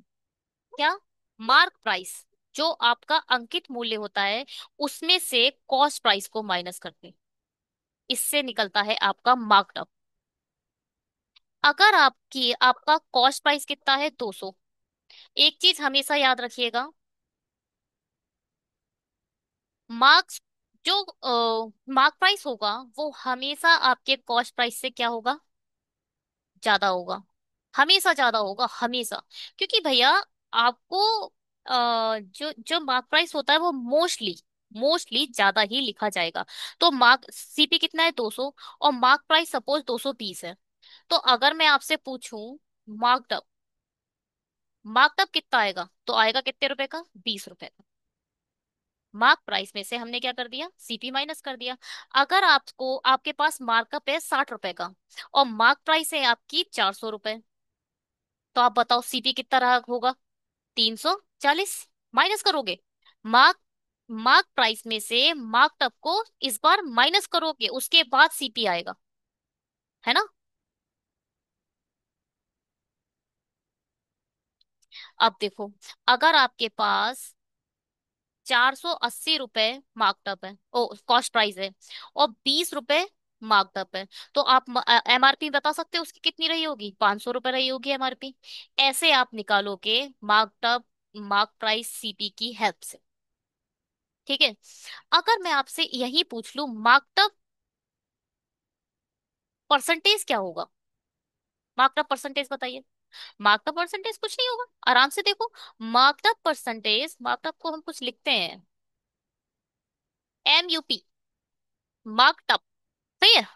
[SPEAKER 1] क्या? मार्क प्राइस, जो आपका अंकित मूल्य होता है, उसमें से कॉस्ट प्राइस को माइनस करते हैं। इससे निकलता है आपका मार्कड अप। अगर आपका कॉस्ट प्राइस कितना है? 200। एक चीज हमेशा याद रखिएगा, मार्क्स जो मार्क प्राइस होगा, वो हमेशा आपके कॉस्ट प्राइस से क्या होगा? ज्यादा होगा। हमेशा ज्यादा होगा, हमेशा। क्योंकि भैया, आपको जो जो मार्क प्राइस होता है वो मोस्टली मोस्टली ज्यादा ही लिखा जाएगा। तो मार्क सीपी कितना है? 200। और मार्क प्राइस सपोज 230 है। तो अगर मैं आपसे पूछूं मार्कअप, मार्कअप कितना आएगा? तो आएगा कितने रुपए का? 20 रुपए का। मार्क प्राइस में से हमने क्या कर दिया, सीपी माइनस कर दिया। अगर आपको, आपके पास मार्कअप है 60 रुपए का और मार्क प्राइस है आपकी 400 रुपए, तो आप बताओ सीपी कितना रहा होगा, 340। माइनस करोगे, मार्क मार्क प्राइस में से मार्कअप को इस बार माइनस करोगे, उसके बाद सीपी आएगा, है ना। अब देखो, अगर आपके पास 480 रुपए मार्कअप है, ओ कॉस्ट प्राइस है, और 20 रुपए मार्कअप है, तो आप एमआरपी बता सकते हो उसकी कितनी रही होगी, 500 रुपए रही होगी एमआरपी। ऐसे आप निकालोगे मार्कअप, मार्क प्राइस सीपी की हेल्प से। ठीक है। अगर मैं आपसे यही पूछ लूं मार्कअप परसेंटेज क्या होगा, मार्कअप परसेंटेज बताइए। मार्कअप परसेंटेज कुछ नहीं होगा, आराम से देखो। मार्कअप परसेंटेज, मार्कअप को हम कुछ लिखते हैं, एमयूपी, मार्कअप, सही है,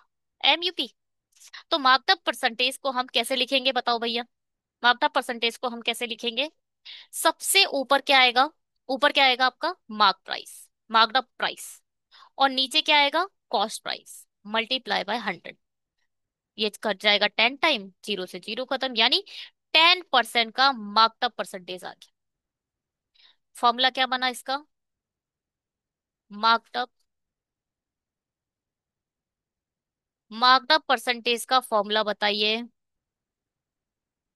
[SPEAKER 1] एमयूपी। तो मार्कअप परसेंटेज को हम कैसे लिखेंगे बताओ भैया, मार्कअप परसेंटेज को हम कैसे लिखेंगे। सबसे ऊपर क्या आएगा, ऊपर क्या आएगा आपका मार्क प्राइस, मार्कअप प्राइस, और नीचे क्या आएगा, कॉस्ट प्राइस मल्टीप्लाई बाय 100। ये कट जाएगा 10 टाइम, जीरो से जीरो खत्म, यानी 10% का मार्कअप परसेंटेज आ गया। फॉर्मूला क्या बना इसका, मार्कअप, मार्कअप परसेंटेज का फॉर्मूला बताइए।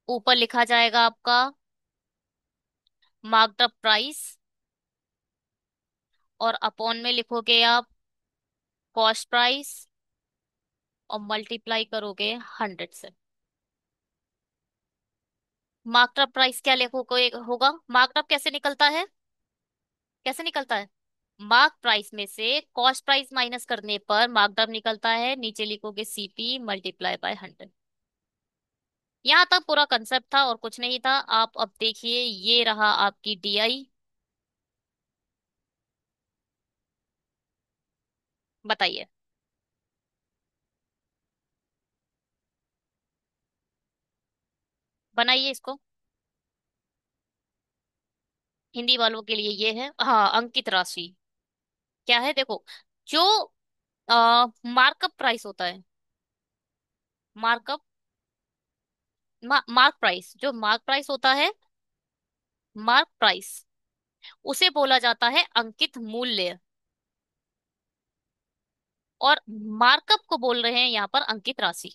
[SPEAKER 1] ऊपर लिखा जाएगा आपका मार्कअप प्राइस, और अपॉन में लिखोगे आप कॉस्ट प्राइस, और मल्टीप्लाई करोगे 100 से। मार्कअप प्राइस क्या लिखोगे होगा, मार्कअप कैसे निकलता है, कैसे निकलता है, मार्क प्राइस में से कॉस्ट प्राइस माइनस करने पर मार्कअप निकलता है, नीचे लिखोगे सीपी मल्टीप्लाई बाय 100। यहाँ तक पूरा कंसेप्ट था और कुछ नहीं था। आप अब देखिए, ये रहा आपकी डीआई, बताइए। बनाइए इसको, हिंदी वालों के लिए ये है, हाँ, अंकित राशि। क्या है देखो, जो मार्कअप प्राइस होता है, मार्कअप, मार्क प्राइस, जो मार्क प्राइस होता है, मार्क प्राइस, उसे बोला जाता है अंकित मूल्य, और मार्कअप को बोल रहे हैं यहाँ पर अंकित राशि।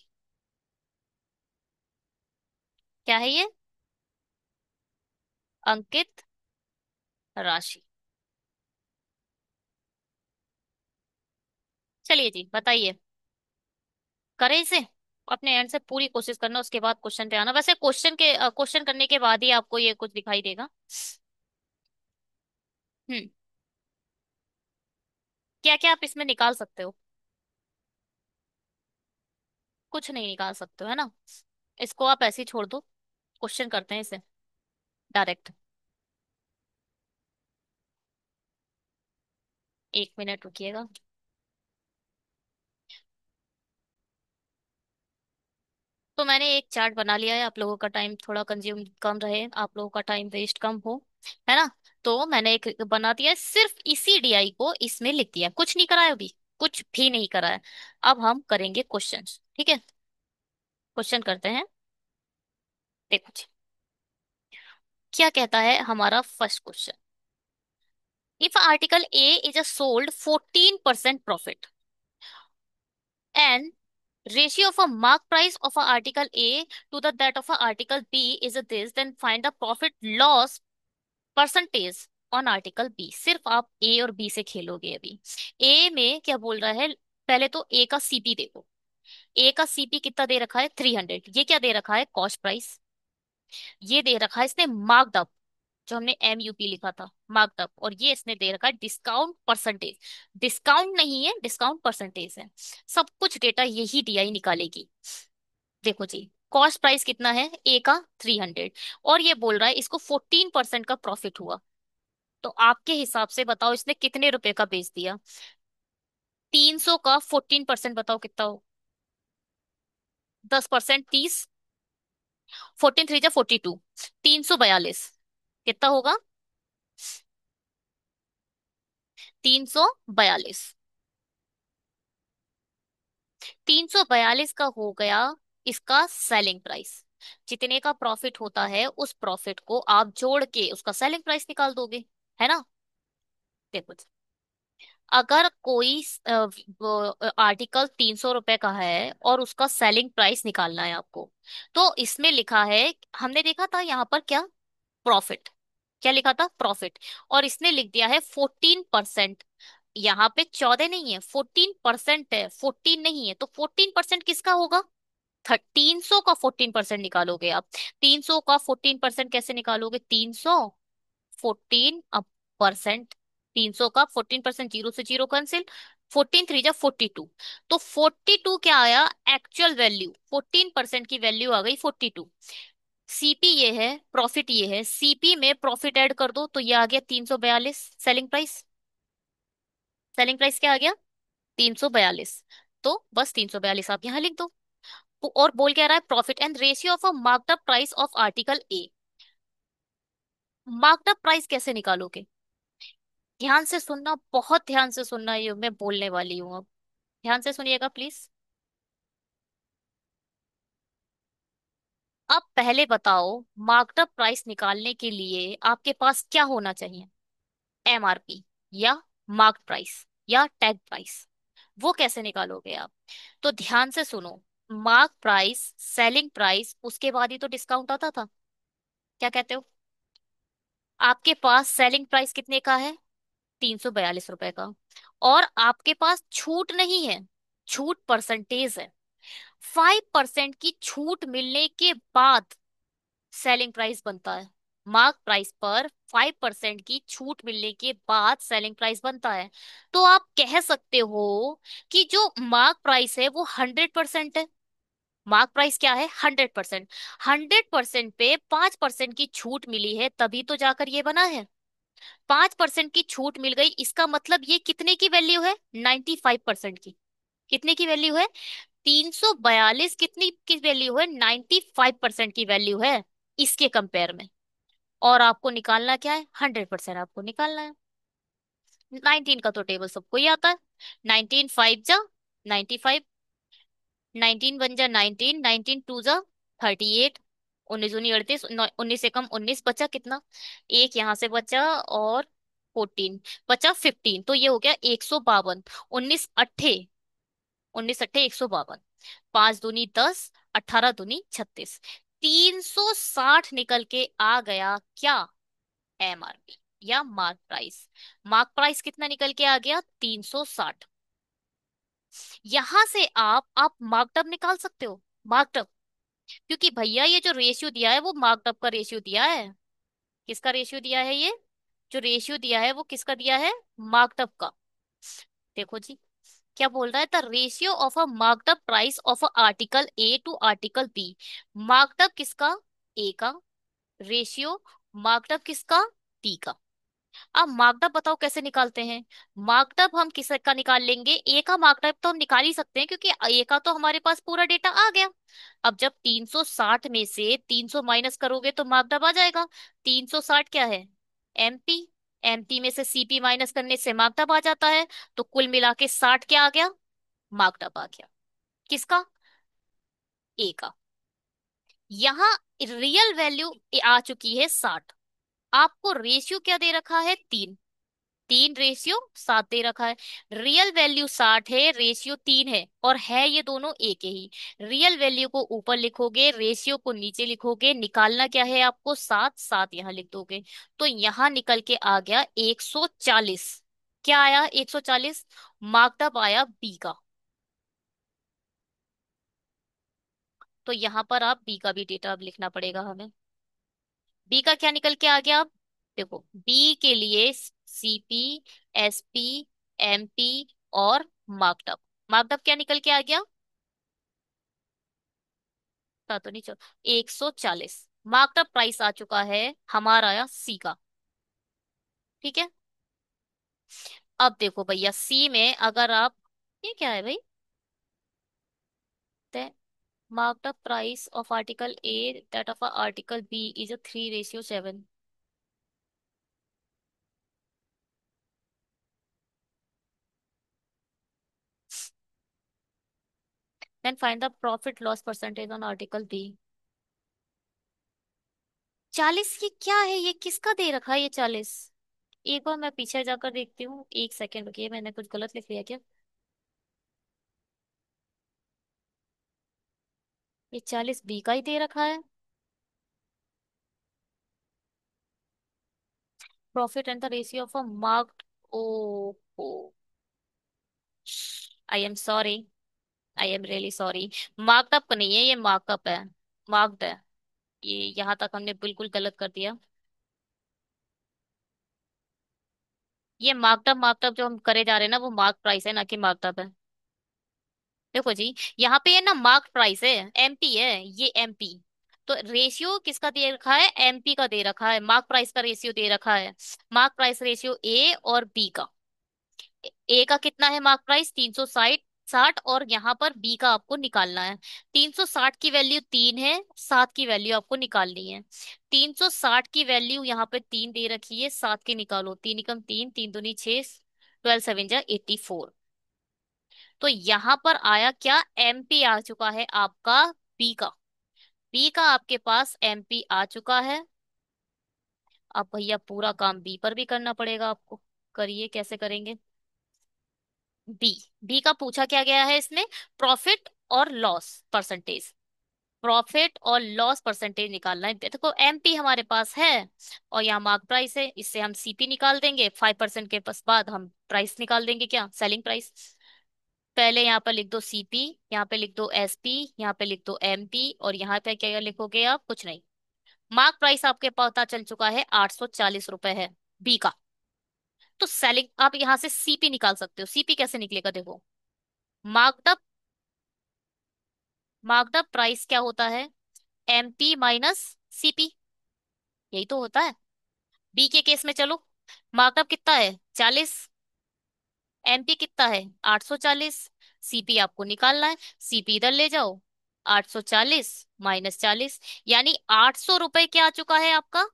[SPEAKER 1] क्या है ये, अंकित राशि। चलिए जी बताइए, करें इसे, अपने एंड से पूरी कोशिश करना, उसके बाद क्वेश्चन पे आना। वैसे क्वेश्चन करने के बाद ही आपको ये कुछ दिखाई देगा। हम्म, क्या क्या आप इसमें निकाल सकते हो, कुछ नहीं निकाल सकते हो, है ना। इसको आप ऐसे ही छोड़ दो, क्वेश्चन करते हैं इसे डायरेक्ट। 1 मिनट रुकिएगा। तो मैंने एक चार्ट बना लिया है, आप लोगों का टाइम थोड़ा कंज्यूम कम रहे, आप लोगों का टाइम वेस्ट कम हो, है ना। तो मैंने एक बना दिया है, सिर्फ इसी डीआई को इसमें लिख दिया, कुछ नहीं करा है अभी, कुछ भी नहीं करा है। अब हम करेंगे क्वेश्चन, ठीक है। क्वेश्चन करते हैं, देखो जी, क्या कहता है हमारा first question. If article a is a sold 14% profit and ratio of a mark price of a article A to the that of a article B is a this, then find the profit loss percentage on article B। सिर्फ आप A और B से खेलोगे अभी। A में क्या बोल रहा है, पहले तो A का सीपी देखो। A का सीपी कितना दे रखा है, 300। ये क्या दे रखा है, कॉस्ट प्राइस। ये दे रखा है इसने मार्कड अप, जो हमने MUP लिखा था, मार्कड अप। और ये इसने दे रखा है डिस्काउंट परसेंटेज, डिस्काउंट नहीं है, डिस्काउंट परसेंटेज है। सब कुछ डेटा यही डीआई निकालेगी। देखो जी, कॉस्ट प्राइस कितना है ए का, 300, और ये बोल रहा है इसको 14% का प्रॉफिट हुआ। तो आपके हिसाब से बताओ इसने कितने रुपए का बेच दिया, 300 का 14% बताओ कितना हो, 10%, 30, 14 3 जा 42, 342 कितना होगा, 342। 342 का हो गया इसका सेलिंग प्राइस। जितने का प्रॉफिट होता है उस प्रॉफिट को आप जोड़ के उसका सेलिंग प्राइस निकाल दोगे, है ना। देखो, अगर कोई आर्टिकल 300 रुपए का है और उसका सेलिंग प्राइस निकालना है आपको, तो इसमें लिखा है, हमने देखा था यहाँ पर क्या, प्रॉफिट। क्या लिखा था, प्रॉफिट। और इसने लिख दिया है 14%। यहाँ पे 14 नहीं है, 14% है, 14 नहीं है, तो 14% किसका होगा। 300 का 14% निकालोगे आप। 300 का 14% कैसे निकालोगे, 314%। 300 का 14%, जीरो से जीरो कैंसिल। 14 3 जा 42। तो 42 क्या आया, एक्चुअल वैल्यू, 14% की वैल्यू आ गई 42। सीपी ये है, प्रॉफिट ये है, सीपी में प्रॉफिट ऐड कर दो तो ये आ गया 342 सेलिंग प्राइस। सेलिंग प्राइस क्या आ गया, 342। तो बस 342 आप यहाँ लिख दो। और बोल क्या रहा है, profit and ratio of a marked up price of article A. Marked up price कैसे निकालोगे, ध्यान से सुनना, बहुत ध्यान से सुनना, ये मैं बोलने वाली हूँ अब। ध्यान से सुनिएगा प्लीज। अब पहले बताओ, मार्कड अप प्राइस निकालने के लिए आपके पास क्या होना चाहिए, एमआरपी या मार्क प्राइस या टैग प्राइस। वो कैसे निकालोगे आप, तो ध्यान से सुनो। मार्क प्राइस, सेलिंग प्राइस, उसके बाद ही तो डिस्काउंट आता था। क्या कहते हो, आपके पास सेलिंग प्राइस कितने का है, 342 रुपए का, और आपके पास छूट नहीं है, छूट परसेंटेज है। 5% की छूट मिलने के बाद सेलिंग प्राइस बनता है। मार्क प्राइस पर 5% की छूट मिलने के बाद सेलिंग प्राइस बनता है। तो आप कह सकते हो कि जो मार्क प्राइस है वो 100% है। मार्क प्राइस क्या है, 100%। 100% पे 5% की छूट मिली है तभी तो जाकर ये बना है। 5% की छूट मिल गई, इसका मतलब ये कितने की वैल्यू है, 95% की। कितने की वैल्यू है, 342 कितनी की वैल्यू है, 95% की वैल्यू है इसके कंपेयर में। और आपको निकालना क्या है, 100% आपको निकालना है। 19 का तो टेबल सबको ही आता है। 19 5 जा 95, 19 1 जा 19, 19 2 जा 38, 19 दूनी 38, 19 से कम 19, बचा कितना, एक यहाँ से बचा, और 14 बचा, 15, तो ये हो गया 152। 19 अट्ठे, 19 अट्ठे 152, 5 दूनी 10, 18 दूनी 36, 360 निकल के आ गया क्या, एमआरपी या मार्क प्राइस। मार्क प्राइस कितना निकल के आ गया, 360। यहां से आप मार्कअप निकाल सकते हो, मार्कअप। क्योंकि भैया ये जो रेशियो दिया है वो मार्कअप का रेशियो दिया है। किसका रेशियो दिया है ये, जो रेशियो दिया है वो किसका दिया है, मार्कअप का। देखो जी, क्या बोल रहा है, the ratio of a marked up price of a article A to article B. Marked up किसका, ए का, रेशियो मार्कड अप किसका, बी का। अब मार्कअप बताओ कैसे निकालते हैं। मार्कअप हम किस का निकाल लेंगे, ए का मार्कअप तो हम निकाल ही सकते हैं क्योंकि ए का तो हमारे पास पूरा डेटा आ गया। अब जब 360 में से 300 माइनस करोगे तो मार्कअप आ जाएगा। 360 क्या है, एमपी। एमपी में से सीपी माइनस करने से मार्कअप आ जाता है। तो कुल मिला के 60 क्या आ गया, मार्कअप आ गया। किसका, ए का। यहाँ रियल वैल्यू आ चुकी है 60। आपको रेशियो क्या दे रखा है, 3। 3:7 दे रखा है। रियल वैल्यू 60 है, रेशियो 3 है, और है ये दोनों एक ही। रियल वैल्यू को ऊपर लिखोगे, रेशियो को नीचे लिखोगे, निकालना क्या है आपको, 7 7 यहाँ लिख दोगे। तो यहाँ निकल के आ गया 140। क्या आया, 140। मार्कअप आया बी का। तो यहाँ पर आप बी का भी डेटा अब लिखना पड़ेगा हमें। बी का क्या निकल के आ गया अब, देखो बी के लिए सीपी, एसपी, एमपी और मार्कअप। मार्कअप क्या निकल के आ गया, पता तो नहीं चल, 140। मार्कअप प्राइस आ चुका है हमारा आया सी का। ठीक है। अब देखो भैया, सी में अगर आप, ये क्या है भाई, markup price of article A that of article B is a 3:7। Then find the profit loss percentage on article B. 40, ये क्या है? ये किसका दे रखा है ये 40? एक बार मैं पीछे जाकर देखती हूँ, एक सेकेंड रुकिए, मैंने कुछ गलत लिख लिया क्या? ये 40 बी का ही दे रखा है। Profit and the ratio of a marked. Oh, I am sorry, I am really sorry. Markup नहीं है ये, मार्कअप है। मार्क्ड है। ये यहाँ तक हमने बिल्कुल गलत कर दिया। ये मार्कअप, मार्कअप जो हम करे जा रहे हैं ना, वो मार्क प्राइस है, ना कि मार्कअप है। देखो जी, यहाँ पे ये ना मार्क प्राइस है, एमपी है ये, एमपी। तो रेशियो किसका दे रखा है? एमपी का दे रखा है। मार्क प्राइस का रेशियो दे रखा है। मार्क प्राइस रेशियो ए और बी का। ए का कितना है मार्क प्राइस? 360। 60, और यहाँ पर बी का आपको निकालना है। 360 की वैल्यू 3 है, 7 की वैल्यू आपको निकालनी है। 360 की वैल्यू यहाँ पे 3 दे रखी है, 7 की निकालो। 3 एकम 3, 3 दूनी 6, 12 7 जा 84। तो यहाँ पर आया क्या? एमपी आ चुका है आपका बी का। बी का आपके पास एमपी आ चुका है। अब भैया पूरा काम बी पर भी करना पड़ेगा आपको। करिए, कैसे करेंगे? बी, बी का पूछा क्या गया है इसमें? प्रॉफिट और लॉस परसेंटेज। प्रॉफिट और लॉस परसेंटेज निकालना है। देखो एमपी हमारे पास है, और यहाँ मार्क प्राइस है, इससे हम सीपी निकाल देंगे। 5% के पास बाद हम प्राइस निकाल देंगे, क्या? Selling price. पहले यहाँ पर लिख दो सीपी, यहाँ पे लिख दो एसपी, यहाँ पे लिख दो एमपी, और यहाँ पे क्या लिखोगे आप? कुछ नहीं। मार्क प्राइस आपके पता चल चुका है, 840 रुपए है बी का। तो सेलिंग, आप यहाँ से सीपी निकाल सकते हो। सीपी कैसे निकलेगा? देखो, मार्कड मार्कड प्राइस क्या होता है? एमपी माइनस सीपी, यही तो होता है। बी के केस में चलो, मार्कअप कितना है? 40। एमपी कितना है? 840। सीपी आपको निकालना है, सीपी इधर ले जाओ। 840 माइनस 40, यानी 800 रुपए क्या आ चुका है आपका?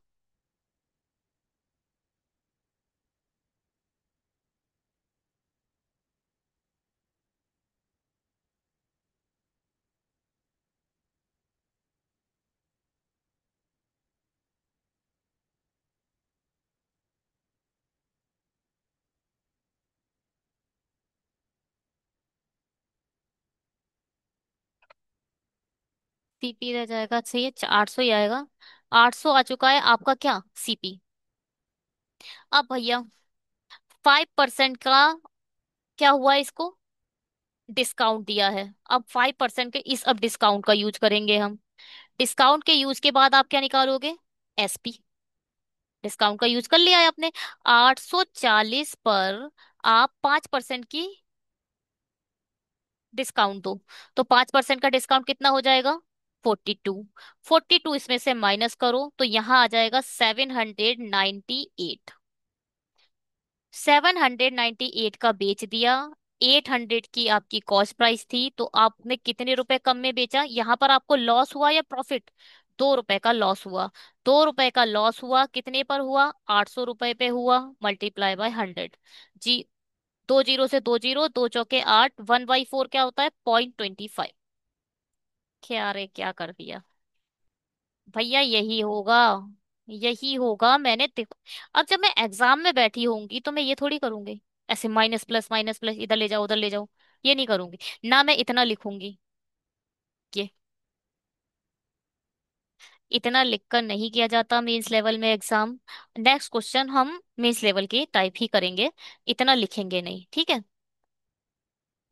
[SPEAKER 1] सीपी रह जाएगा, सही है, 800 ही आएगा। 800 आ चुका है आपका क्या? सीपी। अब भैया 5% का क्या हुआ इसको? डिस्काउंट दिया है। अब 5% के इस, अब डिस्काउंट का यूज करेंगे हम। डिस्काउंट के यूज के बाद आप क्या निकालोगे? एसपी। डिस्काउंट का यूज कर लिया है आपने। 840 पर आप 5% की डिस्काउंट दो, तो 5% का डिस्काउंट कितना हो जाएगा? 42। 42 इसमें से माइनस करो तो यहाँ आ जाएगा 798। 798 का बेच दिया। 800 की आपकी कॉस्ट प्राइस थी, तो आपने कितने रुपए कम में बेचा? यहाँ पर आपको लॉस हुआ या प्रॉफिट? 2 रुपए का लॉस हुआ। 2 रुपए का लॉस हुआ, कितने पर हुआ? 800 रुपए पे हुआ, मल्टीप्लाई बाय 100। जी, दो जीरो से दो जीरो, दो चौके 8, 1/4 क्या होता है? 0.25। क्या रे, क्या कर दिया भैया? यही होगा, यही होगा। अब जब मैं एग्जाम में बैठी होंगी तो मैं ये थोड़ी करूंगी, ऐसे माइनस प्लस इधर ले जाओ उधर ले जाओ। ये नहीं करूंगी ना, मैं इतना लिखूंगी। ये इतना लिखकर नहीं किया जाता मेंस लेवल में एग्जाम। नेक्स्ट क्वेश्चन हम मेंस लेवल की टाइप ही करेंगे, इतना लिखेंगे नहीं, ठीक है?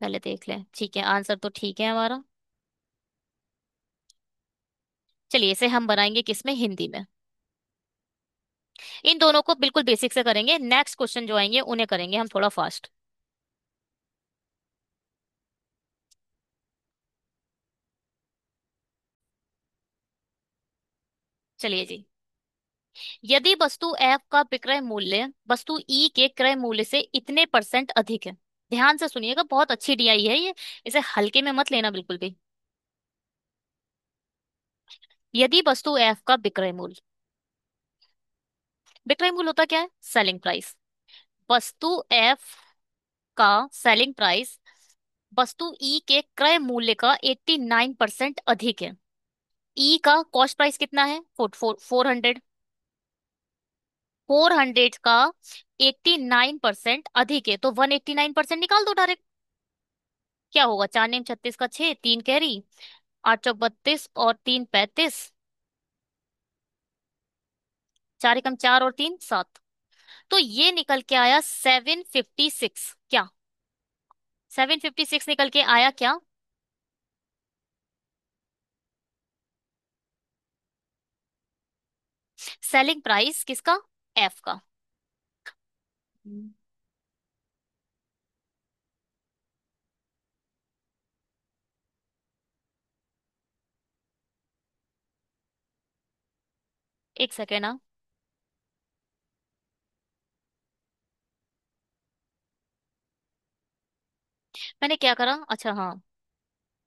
[SPEAKER 1] पहले देख लें। ठीक है, आंसर तो ठीक है हमारा। चलिए, इसे हम बनाएंगे किसमें? हिंदी में। इन दोनों को बिल्कुल बेसिक से करेंगे, नेक्स्ट क्वेश्चन जो आएंगे उन्हें करेंगे हम थोड़ा फास्ट। चलिए जी। यदि वस्तु एफ का विक्रय मूल्य वस्तु ई के क्रय मूल्य से इतने परसेंट अधिक है। ध्यान से सुनिएगा, बहुत अच्छी डीआई है ये, इसे हल्के में मत लेना बिल्कुल भी। यदि वस्तु एफ का विक्रय मूल्य, विक्रय मूल्य होता क्या है? Selling price. वस्तु एफ का सेलिंग प्राइस वस्तु ई के क्रय मूल्य का 89% अधिक है। ई का कॉस्ट प्राइस कितना है? 400। 400 का 89% अधिक है, तो 189% निकाल दो डायरेक्ट। क्या होगा? 4 9 36 का 6, 3 कैरी, 8 चौक 32 और 3 35। 4 एकम 4 और 3 7। तो ये निकल के आया 756। क्या 756 निकल के आया क्या? सेलिंग प्राइस किसका? एफ का। हम्म, एक सेकेंड ना। मैंने क्या करा? अच्छा हाँ,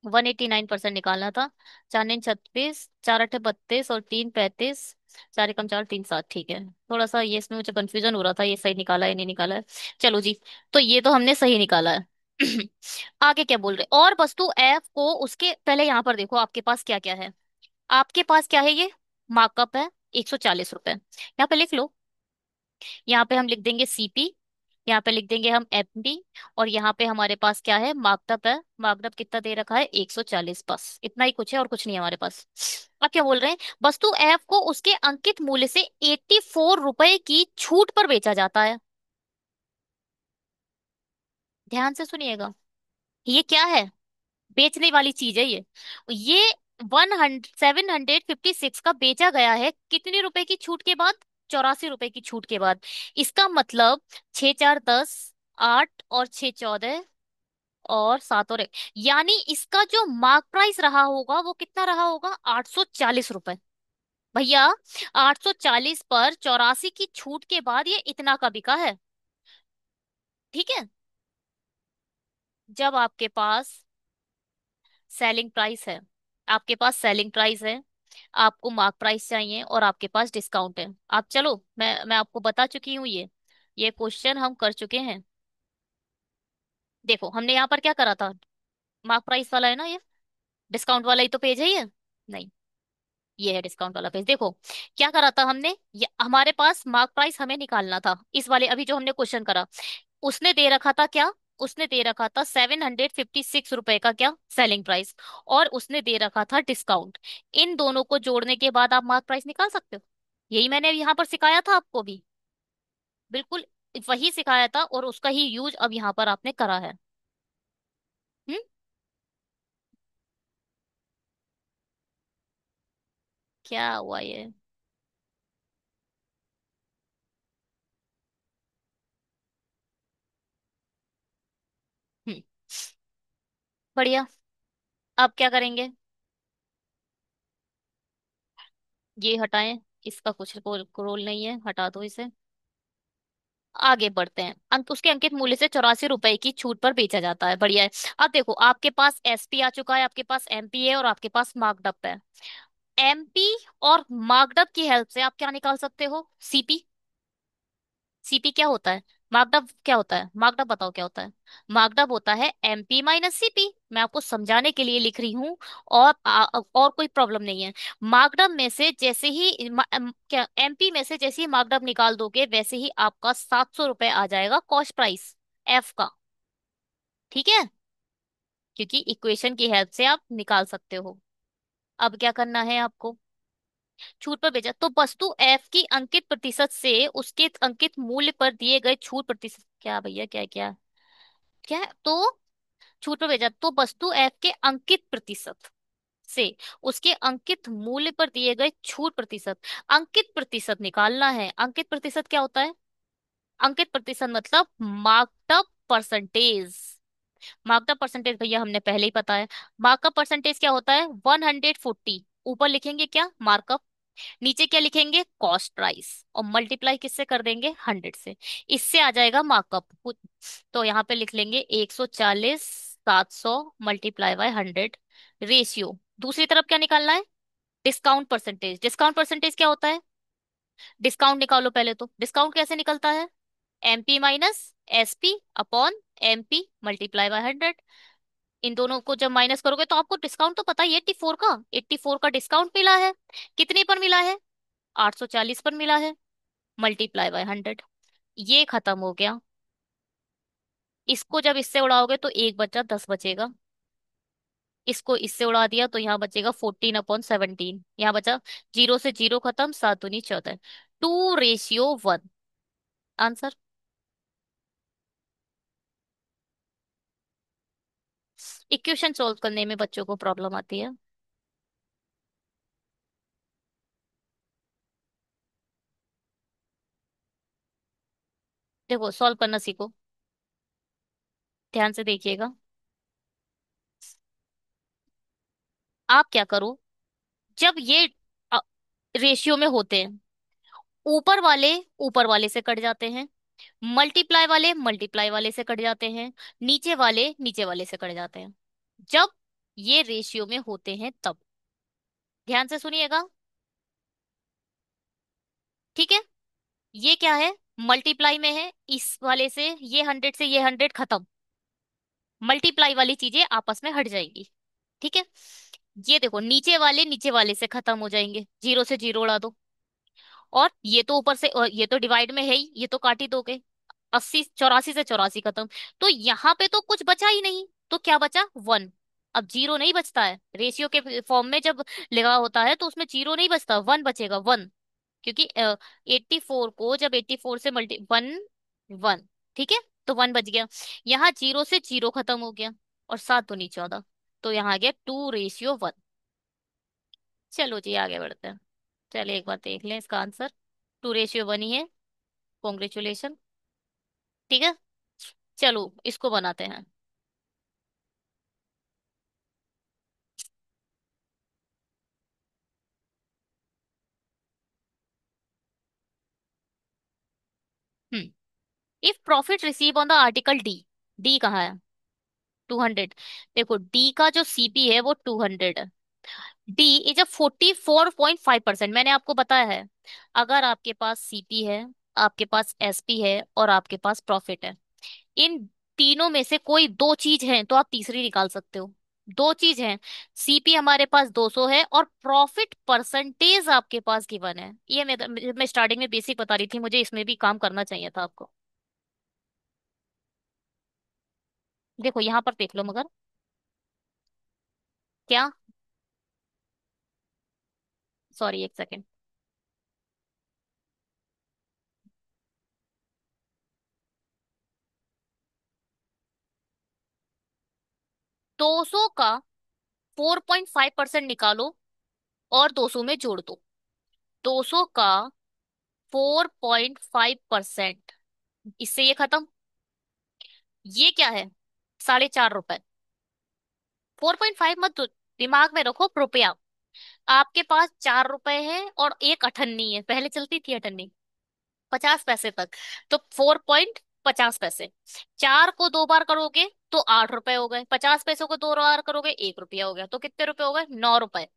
[SPEAKER 1] 189% निकालना था। 4 9 36, 4 8 32 और 3 35। 4 एकम 4 3 7, ठीक है। थोड़ा सा ये इसमें मुझे कंफ्यूजन हो रहा था, ये सही निकाला है नहीं निकाला है। चलो जी, तो ये तो हमने सही निकाला है। आगे क्या बोल रहे? और वस्तु एफ को उसके पहले यहाँ पर देखो आपके पास क्या क्या है। आपके पास क्या है? ये मार्कअप है 140 रुपए। यहाँ पे लिख लो। यहाँ पे हम लिख देंगे सीपी, यहाँ पे लिख देंगे हम एमपी, और यहाँ पे हमारे पास क्या है? मार्कअप है। मार्कअप कितना दे रखा है? 140। बस इतना ही कुछ है और कुछ नहीं है हमारे पास। अब क्या बोल रहे हैं? वस्तु एफ को उसके अंकित मूल्य से 84 रुपए की छूट पर बेचा जाता है। ध्यान से सुनिएगा, ये क्या है? बेचने वाली चीज है ये 756 का बेचा गया है कितने रुपए की छूट के बाद? 84 रुपए की छूट के बाद। इसका मतलब 6 4 10, 8 और 6 14 और 7 और 1, यानी इसका जो मार्क प्राइस रहा होगा वो कितना रहा होगा? 840 रुपए। भैया 840 पर 84 की छूट के बाद ये इतना का बिका है। ठीक है। जब आपके पास सेलिंग प्राइस है, आपके पास सेलिंग प्राइस है, आपको मार्क प्राइस चाहिए और आपके पास डिस्काउंट है। आप चलो, मैं आपको बता चुकी हूँ ये क्वेश्चन हम कर चुके हैं। देखो हमने यहाँ पर क्या करा था? मार्क प्राइस वाला है ना ये? डिस्काउंट वाला ही तो पेज है ये। नहीं, ये है डिस्काउंट वाला पेज। देखो क्या करा था हमने, ये हमारे पास मार्क प्राइस हमें निकालना था इस वाले अभी जो हमने क्वेश्चन करा। उसने दे रखा था क्या? उसने दे रखा था 756 रुपए का क्या? Selling price. और उसने दे रखा था डिस्काउंट। इन दोनों को जोड़ने के बाद आप मार्क प्राइस निकाल सकते हो। यही मैंने यहाँ पर सिखाया था आपको भी। बिल्कुल वही सिखाया था और उसका ही यूज अब यहाँ पर आपने करा है। हम्म। क्या हुआ ये? हम्म। बढ़िया। अब क्या करेंगे? ये हटाएं, इसका कुछ रोल नहीं है, हटा दो इसे। आगे बढ़ते हैं। अंक उसके अंकित मूल्य से 84 रुपए की छूट पर बेचा जाता है। बढ़िया है। अब देखो आपके पास एसपी आ चुका है, आपके पास एमपी है और आपके पास मार्कडअप है। एमपी और मार्कडअप की हेल्प से आप क्या निकाल सकते हो? सीपी। सीपी क्या होता है? मार्कडअप क्या होता है? मार्कडअप बताओ क्या होता है? मार्कडअप होता है एमपी माइनस सीपी। मैं आपको समझाने के लिए लिख रही हूँ। और कोई प्रॉब्लम नहीं है। मार्कडअप में से जैसे ही क्या एमपी में से जैसे ही मार्कडअप निकाल दोगे वैसे ही आपका 700 रुपये आ जाएगा कॉस्ट प्राइस एफ का। ठीक है, क्योंकि इक्वेशन की हेल्प से आप निकाल सकते हो। अब क्या करना है आपको? छूट पर बेचा तो वस्तु एफ की अंकित प्रतिशत से उसके अंकित मूल्य पर दिए गए छूट प्रतिशत, क्या भैया क्या क्या क्या तो छूट पर बेचा तो वस्तु एफ के अंकित प्रतिशत से उसके अंकित मूल्य पर दिए गए छूट प्रतिशत। अंकित प्रतिशत निकालना है। अंकित प्रतिशत क्या होता है? अंकित प्रतिशत मतलब मार्कअप परसेंटेज। मार्कअप परसेंटेज भैया हमने पहले ही पता है। मार्कअप परसेंटेज क्या होता है? 140। ऊपर लिखेंगे क्या? मार्कअप। नीचे क्या लिखेंगे? Cost price. और मल्टीप्लाई किससे कर देंगे? 100 से। इससे आ जाएगा मार्कअप। तो यहाँ पे लिख लेंगे 140 700 मल्टीप्लाई बाय 100 रेशियो। दूसरी तरफ क्या निकालना है? Discount percentage. डिस्काउंट परसेंटेज क्या होता है? डिस्काउंट निकालो पहले। तो डिस्काउंट कैसे निकलता है? MP minus SP upon MP multiply by 100। इन दोनों को जब माइनस करोगे तो आपको डिस्काउंट तो पता ही है 84 का, 84 का डिस्काउंट मिला है। कितने पर मिला है? 840 पर मिला है। Multiply by 100। ये खत्म हो गया। इसको जब इससे उड़ाओगे तो एक बचा, 10 बचेगा। इसको इससे उड़ा दिया तो यहाँ बचेगा 14/17। यहाँ बचा, जीरो से जीरो खत्म, 7 दूनी 14। 2:1। आंसर। इक्वेशन सोल्व करने में बच्चों को प्रॉब्लम आती है। देखो सॉल्व करना सीखो। ध्यान से देखिएगा। आप क्या करो, जब ये रेशियो में होते हैं, ऊपर वाले से कट जाते हैं, मल्टीप्लाई वाले से कट जाते हैं, नीचे वाले से कट जाते हैं। जब ये रेशियो में होते हैं तब। ध्यान से सुनिएगा। ठीक है। ये क्या है? मल्टीप्लाई में है, इस वाले से ये 100 से ये 100 खत्म। मल्टीप्लाई वाली चीजें आपस में हट जाएंगी। ठीक है। ये देखो, नीचे वाले से खत्म हो जाएंगे, जीरो से जीरो उड़ा दो। और ये तो ऊपर से, और ये तो डिवाइड में है ही, ये तो काट ही दोगे। 84 से 84 खत्म। तो यहाँ पे तो कुछ बचा ही नहीं, तो क्या बचा? 1। अब जीरो नहीं बचता है रेशियो के फॉर्म में, जब लगा होता है तो उसमें जीरो नहीं बचता, 1 बचेगा, 1। क्योंकि 84 को जब 84 से मल्टी 1, 1। ठीक है। तो 1 बच गया। यहाँ जीरो से जीरो खत्म हो गया, और 7 दूनी 14। तो यहाँ आ गया 2:1। चलो जी आगे बढ़ते हैं। चलिए एक बार देख लें इसका आंसर। 2:1 ही है। कॉन्ग्रेचुलेशन। ठीक है। चलो इसको बनाते हैं। Hmm. If profit receive on the article D. D कहाँ है? 200। देखो डी का जो सीपी है वो 200 है। डी इज अ 44.5%, मैंने आपको बताया है। अगर आपके पास सीपी है, आपके पास एसपी है, और आपके पास प्रॉफिट है, इन तीनों में से कोई दो चीज है तो आप तीसरी निकाल सकते हो। दो चीज है। सीपी हमारे पास 200 है, और प्रॉफिट परसेंटेज आपके पास गिवन है। ये मैं स्टार्टिंग में बेसिक बता रही थी, मुझे इसमें भी काम करना चाहिए था आपको। देखो यहाँ पर देख लो मगर। क्या? सॉरी, एक सेकेंड। 200 का 4.5% निकालो, और 200 में जोड़ दो। 200 का 4.5%, इससे ये खत्म। ये क्या है? ₹4.5। 4.5 मत दिमाग में रखो रुपया। आपके पास ₹4 है और एक अठन्नी है, पहले चलती थी अठन्नी 50 पैसे तक। तो 4.50 पैसे। चार को दो बार करोगे तो ₹8 हो गए, 50 पैसों को दो बार करोगे ₹1 हो गया, तो कितने रुपए हो गए? ₹9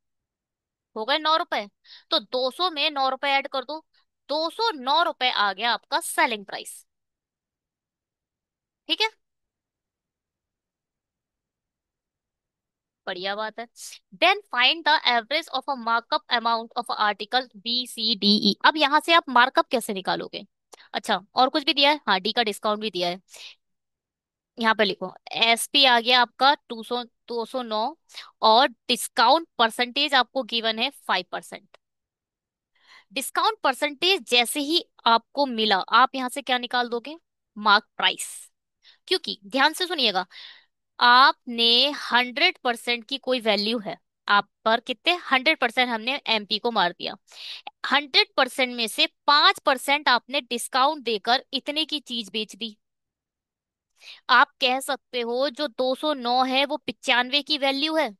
[SPEAKER 1] हो गए। ₹9। तो 200 में ₹9 ऐड कर दो। ₹209 आ गया आपका सेलिंग प्राइस। ठीक है। बढ़िया बात है। Then find the average of a markup amount of article BCDE। अब यहाँ से आप मार्कअप कैसे निकालोगे? अच्छा, और कुछ भी दिया है? हाँ, डी का डिस्काउंट भी दिया है। यहाँ पे लिखो, एसपी आ गया आपका 209, और डिस्काउंट परसेंटेज आपको गिवन है 5%। डिस्काउंट परसेंटेज जैसे ही आपको मिला, आप यहाँ से क्या निकाल दोगे? Mark price. क्योंकि ध्यान से सुनिएगा, आपने 100% की कोई वैल्यू है, आप पर कितने 100% हमने एमपी को मार दिया। 100% में से 5% आपने डिस्काउंट देकर इतने की चीज बेच दी। आप कह सकते हो जो 209 है वो 95 की वैल्यू है।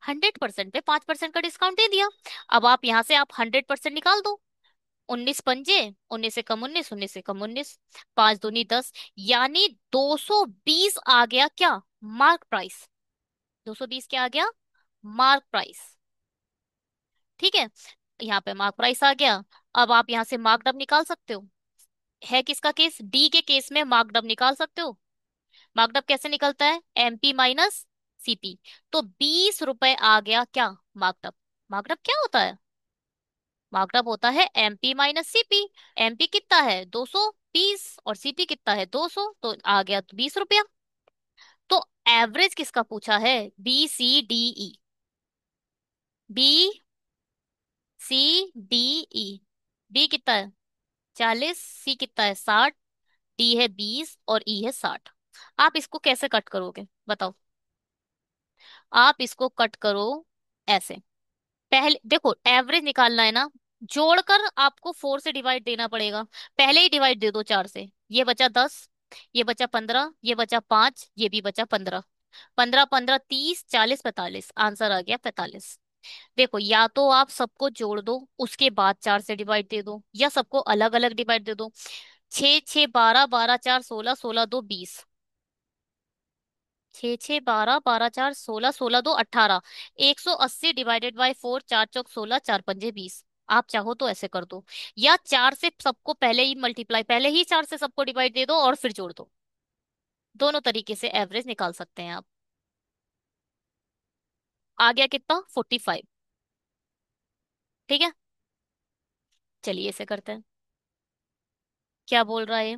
[SPEAKER 1] 100% पे 5% का डिस्काउंट दे दिया। अब आप यहाँ से आप 100% निकाल दो। 19 पंजे, 19 से कम 19, 19 से कम 19, 5 दूनी 10। यानी 220 आ गया क्या? Mark price. 220 क्या आ गया? Mark price. ठीक है। यहाँ पे मार्क प्राइस आ गया। अब आप यहाँ से मार्कडअप निकाल सकते हो। है किसका केस? डी के केस में मार्कडअप निकाल सकते हो। मार्कअप कैसे निकलता है? MP minus CP. तो 20 रुपए आ गया क्या मार्कअप? मार्कअप क्या होता है? मार्कअप होता है एमपी माइनस सीपी। एमपी कितना है? 220, और सीपी कितना है? 200, तो आ गया 20 रुपया। तो एवरेज किसका पूछा है? B C D E. B C D E. B कितना है? 40, सी कितना है? 60, डी है 20 और ई है 60। आप इसको कैसे कट करोगे बताओ? आप इसको कट करो ऐसे। पहले देखो, एवरेज निकालना है ना, जोड़कर आपको 4 से डिवाइड देना पड़ेगा। पहले ही डिवाइड दे दो 4 से। ये बचा 10, ये बचा 15, ये बचा 5, ये भी बचा 15। 15 15 30 40 45, आंसर आ गया 45। देखो, या तो आप सबको जोड़ दो उसके बाद 4 से डिवाइड दे दो, या सबको अलग अलग डिवाइड दे दो। 6 6 12, 12 4 16, 16 2 20। 6 6 12, 12 4 16, 16 2 18। 180 डिवाइडेड बाय 4, 4 चौक 16, 4 पंजे 20। आप चाहो तो ऐसे कर दो, या 4 से सबको पहले ही मल्टीप्लाई, पहले ही 4 से सबको डिवाइड दे दो और फिर जोड़ दो। दोनों तरीके से एवरेज निकाल सकते हैं आप। आ गया कितना? 45। ठीक है, चलिए इसे करते हैं। क्या बोल रहा है?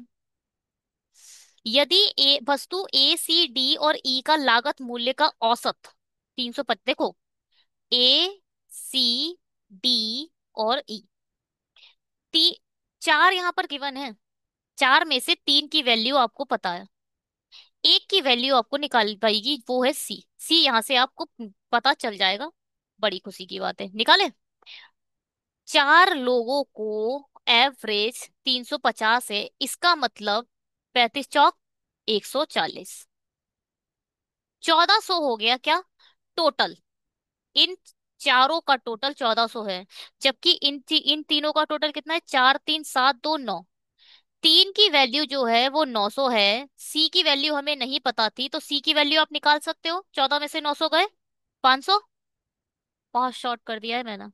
[SPEAKER 1] यदि ए वस्तु ए सी डी और ई का लागत मूल्य का औसत 350, देखो, ए सी डी और ई, ती, चार यहाँ पर गिवन है। चार में से तीन की वैल्यू आपको पता है, एक की वैल्यू आपको निकाल पाएगी, वो है सी। सी यहाँ से आपको पता चल जाएगा। बड़ी खुशी की बात है, निकाले। चार लोगों को एवरेज 350 है, इसका मतलब 35 चौक 140। 1400 हो गया क्या टोटल? इन चारों का टोटल 1400 है। जबकि इन तीनों का टोटल कितना है? 4 3 7 2 9। तीन की वैल्यू जो है वो 900 है। सी की वैल्यू हमें नहीं पता थी, तो सी की वैल्यू आप निकाल सकते हो। 14 में से 900 गए 500। बहुत शॉर्ट कर दिया है मैंने।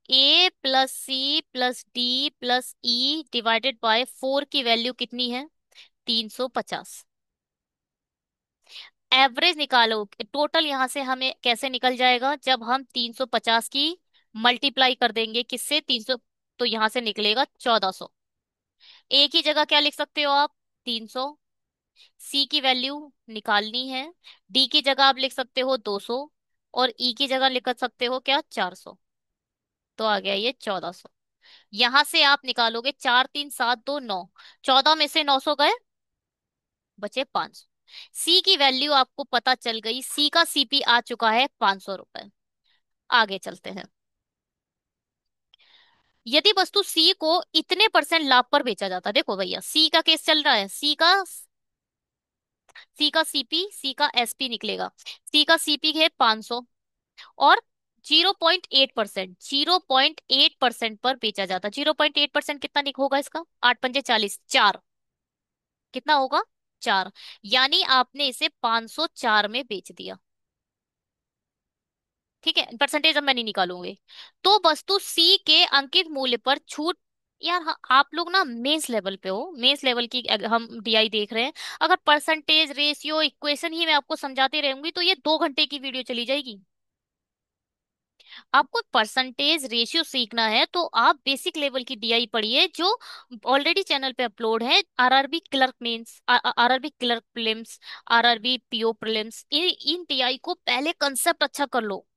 [SPEAKER 1] A plus C plus D plus E divided by 4 की वैल्यू कितनी है? 350। एवरेज निकालो, टोटल यहां से हमें कैसे निकल जाएगा? जब हम 350 की मल्टीप्लाई कर देंगे किससे? 300, तो यहां से निकलेगा 1400। एक ही जगह क्या लिख सकते हो आप? 300। सी की वैल्यू निकालनी है, डी की जगह आप लिख सकते हो 200, और ई की जगह लिख सकते हो क्या? 400। तो आ गया ये 1400। यहां से आप निकालोगे 4 3 7 2 9। 14 में से 900 गए, बचे 500। सी की वैल्यू आपको पता चल गई, सी का सीपी आ चुका है 500 रुपए। आगे चलते हैं। यदि वस्तु सी को इतने परसेंट लाभ पर बेचा जाता, देखो भैया सी का केस चल रहा है, सी का सीपी, सी का एसपी निकलेगा। सी का सीपी है 500, और 0.8%, 0.8% पर बेचा जाता। 0.8% कितना होगा इसका? 8 पंजे 40, 4। कितना होगा? 4। यानी आपने इसे 504 में बेच दिया। ठीक है, परसेंटेज अब मैं नहीं निकालूंगी। तो वस्तु सी के अंकित मूल्य पर छूट। यार हाँ, आप लोग ना मेंस लेवल पे हो, मेंस लेवल की हम डीआई देख रहे हैं। अगर परसेंटेज रेशियो इक्वेशन ही मैं आपको समझाती रहूंगी तो ये 2 घंटे की वीडियो चली जाएगी। आपको परसेंटेज रेशियो सीखना है तो आप बेसिक लेवल की डीआई पढ़िए, जो ऑलरेडी चैनल पे अपलोड है। RRB clerk mains, RRB clerk prelims, RRB PO prelims, इन डीआई को पहले कंसेप्ट अच्छा कर लो।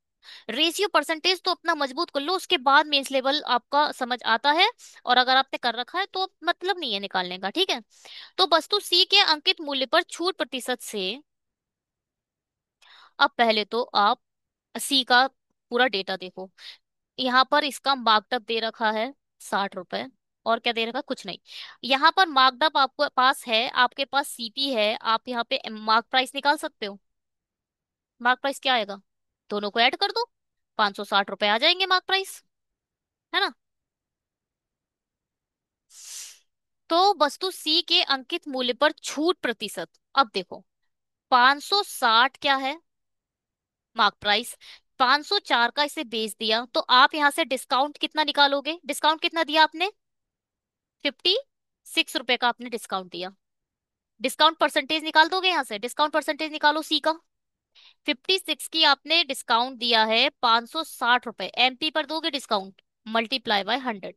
[SPEAKER 1] रेशियो परसेंटेज तो अपना मजबूत कर लो, उसके बाद मेंस लेवल आपका समझ आता है। और अगर आपने कर रखा है तो मतलब नहीं है निकालने का, ठीक है। तो वस्तु सी के अंकित मूल्य पर छूट प्रतिशत से, अब पहले तो आप सी का पूरा डेटा देखो। यहाँ पर इसका मार्कअप दे रखा है 60 रुपए। और क्या दे रखा? कुछ नहीं। यहाँ पर मार्कअप आपके पास है, आपके पास सीपी है, आप यहाँ पे मार्क प्राइस निकाल सकते हो। मार्क प्राइस क्या आएगा? दोनों को ऐड कर दो, 560 रुपए आ जाएंगे मार्क प्राइस, है ना। तो वस्तु सी के अंकित मूल्य पर छूट प्रतिशत, अब देखो, 560 क्या है? Mark price. 504 का इसे बेच दिया, तो आप यहां से डिस्काउंट कितना निकालोगे? डिस्काउंट कितना दिया आपने? 56 रुपए का आपने डिस्काउंट दिया। डिस्काउंट परसेंटेज निकाल दोगे यहाँ से, डिस्काउंट परसेंटेज निकालो सी का। 56 की आपने डिस्काउंट दिया है 560 रुपए, एमपी पर दोगे डिस्काउंट, मल्टीप्लाई बाय 100।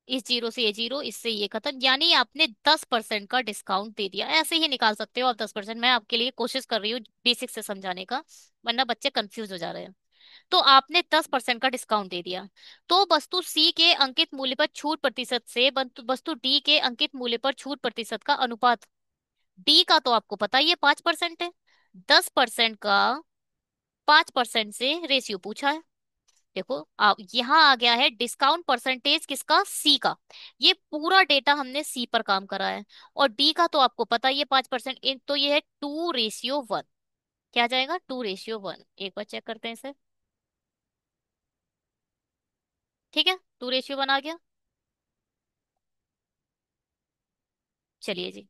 [SPEAKER 1] इस जीरो से ये जीरो, इससे ये खत्म, यानी आपने 10% का डिस्काउंट दे दिया। ऐसे ही निकाल सकते हो आप 10%, मैं आपके लिए कोशिश कर रही हूँ बेसिक से समझाने का, वरना बच्चे कंफ्यूज हो जा रहे हैं। तो आपने 10% का डिस्काउंट दे दिया। तो वस्तु सी के अंकित मूल्य पर छूट प्रतिशत से वस्तु डी के अंकित मूल्य पर छूट प्रतिशत का अनुपात। डी का तो आपको पता ही है 5% है, 10% का 5% से रेशियो पूछा है। देखो आप यहाँ आ गया है डिस्काउंट परसेंटेज किसका, सी का। ये पूरा डेटा हमने सी पर काम करा है। और डी का तो आपको पता ही है 5%, तो ये है 2:1। क्या आ जाएगा, 2:1। एक बार चेक करते हैं इसे। ठीक है, 2:1 आ गया। चलिए जी।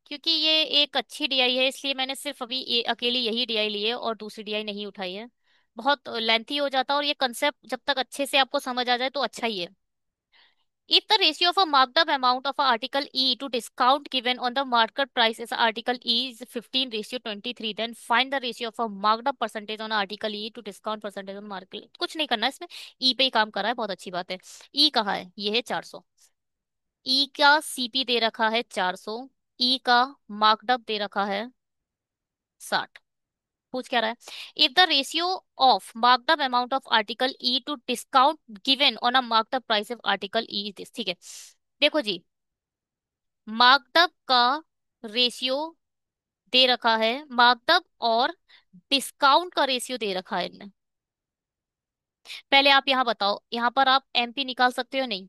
[SPEAKER 1] क्योंकि ये एक अच्छी डीआई है, इसलिए मैंने सिर्फ अभी ये अकेली यही डीआई ली है और दूसरी डीआई नहीं उठाई है। बहुत लेंथी हो जाता है, और ये कंसेप्ट जब तक अच्छे से आपको समझ आ जाए तो अच्छा ही है। If the ratio of a marked up amount of a article E to discount given on the market price is article E is 15:23, then find the ratio of a marked up percentage on article E to discount percentage on market। कुछ नहीं करना है इसमें, E पे ही काम कर रहा है, बहुत अच्छी बात है। E कहाँ है, ये है 400। E का सीपी दे रखा है 400, E का मार्कड दे रखा है 60। पूछ क्या रहा है, if the ratio of marked up amount of article E to discount given on a marked up price of article E is this. ठीक है, देखो जी, मार्कड अप का रेशियो दे रखा है, मार्कड अप और डिस्काउंट का रेशियो दे रखा है इनने। पहले आप यहाँ बताओ, यहाँ पर आप एमपी निकाल सकते हो नहीं,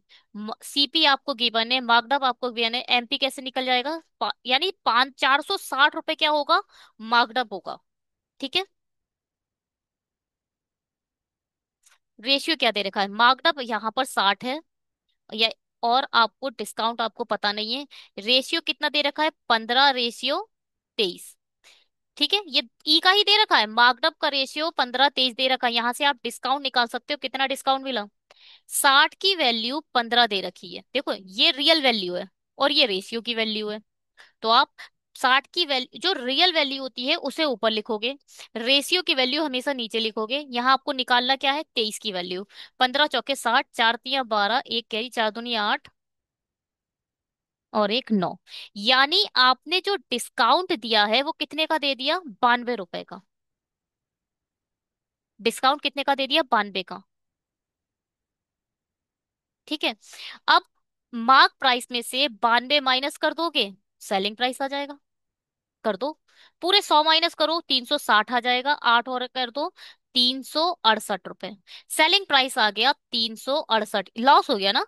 [SPEAKER 1] सीपी आपको गिवन है, मार्कड अप आपको गिवन है, एमपी कैसे निकल जाएगा, यानी 460 रुपए क्या होगा, मार्कड अप होगा। ठीक है, रेशियो क्या दे रखा है, मार्कड अप यहाँ पर 60 है, या और आपको डिस्काउंट आपको पता नहीं है। रेशियो कितना दे रखा है, 15:23। ठीक है, ये ई का ही दे रखा है, मार्कअप का रेशियो 15:23 दे रखा है। यहां से आप डिस्काउंट निकाल सकते हो, कितना डिस्काउंट मिला, 60 की वैल्यू 15 दे रखी है, देखो ये रियल वैल्यू है और ये रेशियो की वैल्यू है। तो आप 60 की वैल्यू, जो रियल वैल्यू होती है उसे ऊपर लिखोगे, रेशियो की वैल्यू हमेशा नीचे लिखोगे। यहाँ आपको निकालना क्या है, 23 की वैल्यू। 15 चौके 60, 4 तिया 12, एक कैरी, 4 दूनी 8 और एक 9। यानी आपने जो डिस्काउंट दिया है वो कितने का दे दिया, 92 रुपए का। डिस्काउंट कितने का दे दिया, 92 का। ठीक है, अब मार्क प्राइस में से 92 माइनस कर दोगे, सेलिंग प्राइस आ जाएगा। कर दो, पूरे 100 माइनस करो, 360 आ जाएगा, 8 और कर दो, 368 रुपए। सेलिंग प्राइस आ गया 368, लॉस हो गया ना,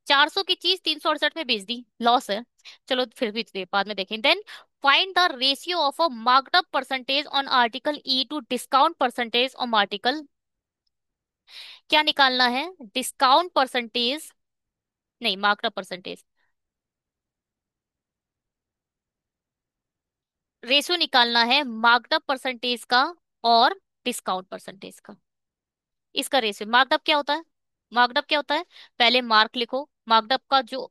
[SPEAKER 1] 400 की चीज 368 में बेच दी, लॉस है। चलो फिर भी बाद में देखें। Then find the ratio of a marked up percentage on article E to discount percentage on article. क्या निकालना है, डिस्काउंट परसेंटेज, नहीं मार्कड अप परसेंटेज। रेशियो निकालना है मार्कड अप परसेंटेज का और डिस्काउंट परसेंटेज का। इसका रेशियो, मार्कअप क्या होता है, मार्कअप क्या होता है, पहले मार्क लिखो, मार्कअप का जो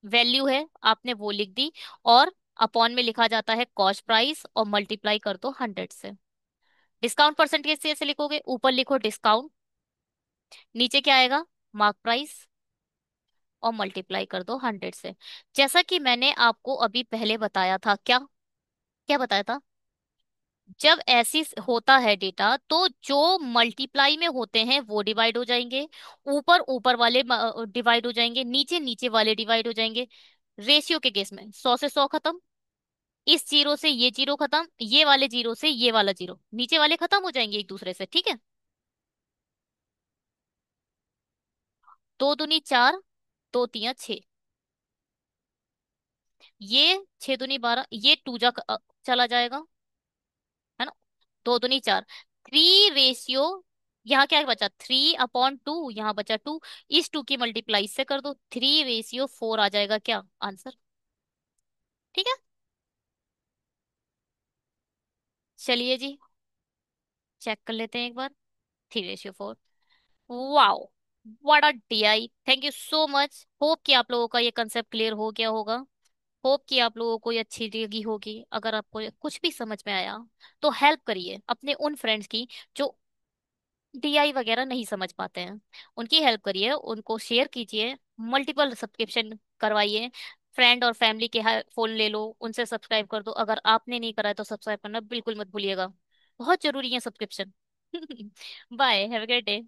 [SPEAKER 1] वैल्यू है आपने वो लिख दी, और अपॉन में लिखा जाता है कॉस्ट प्राइस और मल्टीप्लाई कर दो 100 से। डिस्काउंट परसेंटेज से ऐसे लिखोगे, ऊपर लिखो डिस्काउंट, नीचे क्या आएगा, मार्क प्राइस, और मल्टीप्लाई कर दो 100 से। जैसा कि मैंने आपको अभी पहले बताया था, क्या क्या बताया था, जब ऐसी होता है डेटा तो जो मल्टीप्लाई में होते हैं वो डिवाइड हो जाएंगे, ऊपर ऊपर वाले डिवाइड हो जाएंगे, नीचे नीचे वाले डिवाइड हो जाएंगे। रेशियो के केस में 100 से 100 खत्म, इस जीरो से ये जीरो खत्म, ये वाले जीरो से ये वाला जीरो, नीचे वाले खत्म हो जाएंगे एक दूसरे से। ठीक है, 2 दूनी 4, 2 तिया 6, ये 6 दूनी 12, ये चला जाएगा, है ना, 2 दूनी 4, 3 रेशियो, यहाँ क्या बचा, 3/2, यहाँ बचा 2, इस 2 की मल्टीप्लाई से कर दो, 3:4 आ जाएगा क्या आंसर। ठीक है, चलिए जी, चेक कर लेते हैं एक बार, 3:4। Wow, what a DI, thank you so much. Hope कि आप लोगों का ये कंसेप्ट क्लियर हो गया होगा। होप कि आप लोगों को ये अच्छी लगी होगी। अगर आपको ये कुछ भी समझ में आया तो हेल्प करिए अपने उन फ्रेंड्स की जो डीआई वगैरह नहीं समझ पाते हैं। उनकी हेल्प करिए, उनको शेयर कीजिए, मल्टीपल सब्सक्रिप्शन करवाइए। फ्रेंड और फैमिली के फोन ले लो, उनसे सब्सक्राइब कर दो। अगर आपने नहीं करा है तो सब्सक्राइब करना बिल्कुल मत भूलिएगा, बहुत जरूरी है subscription. Bye, have a great day.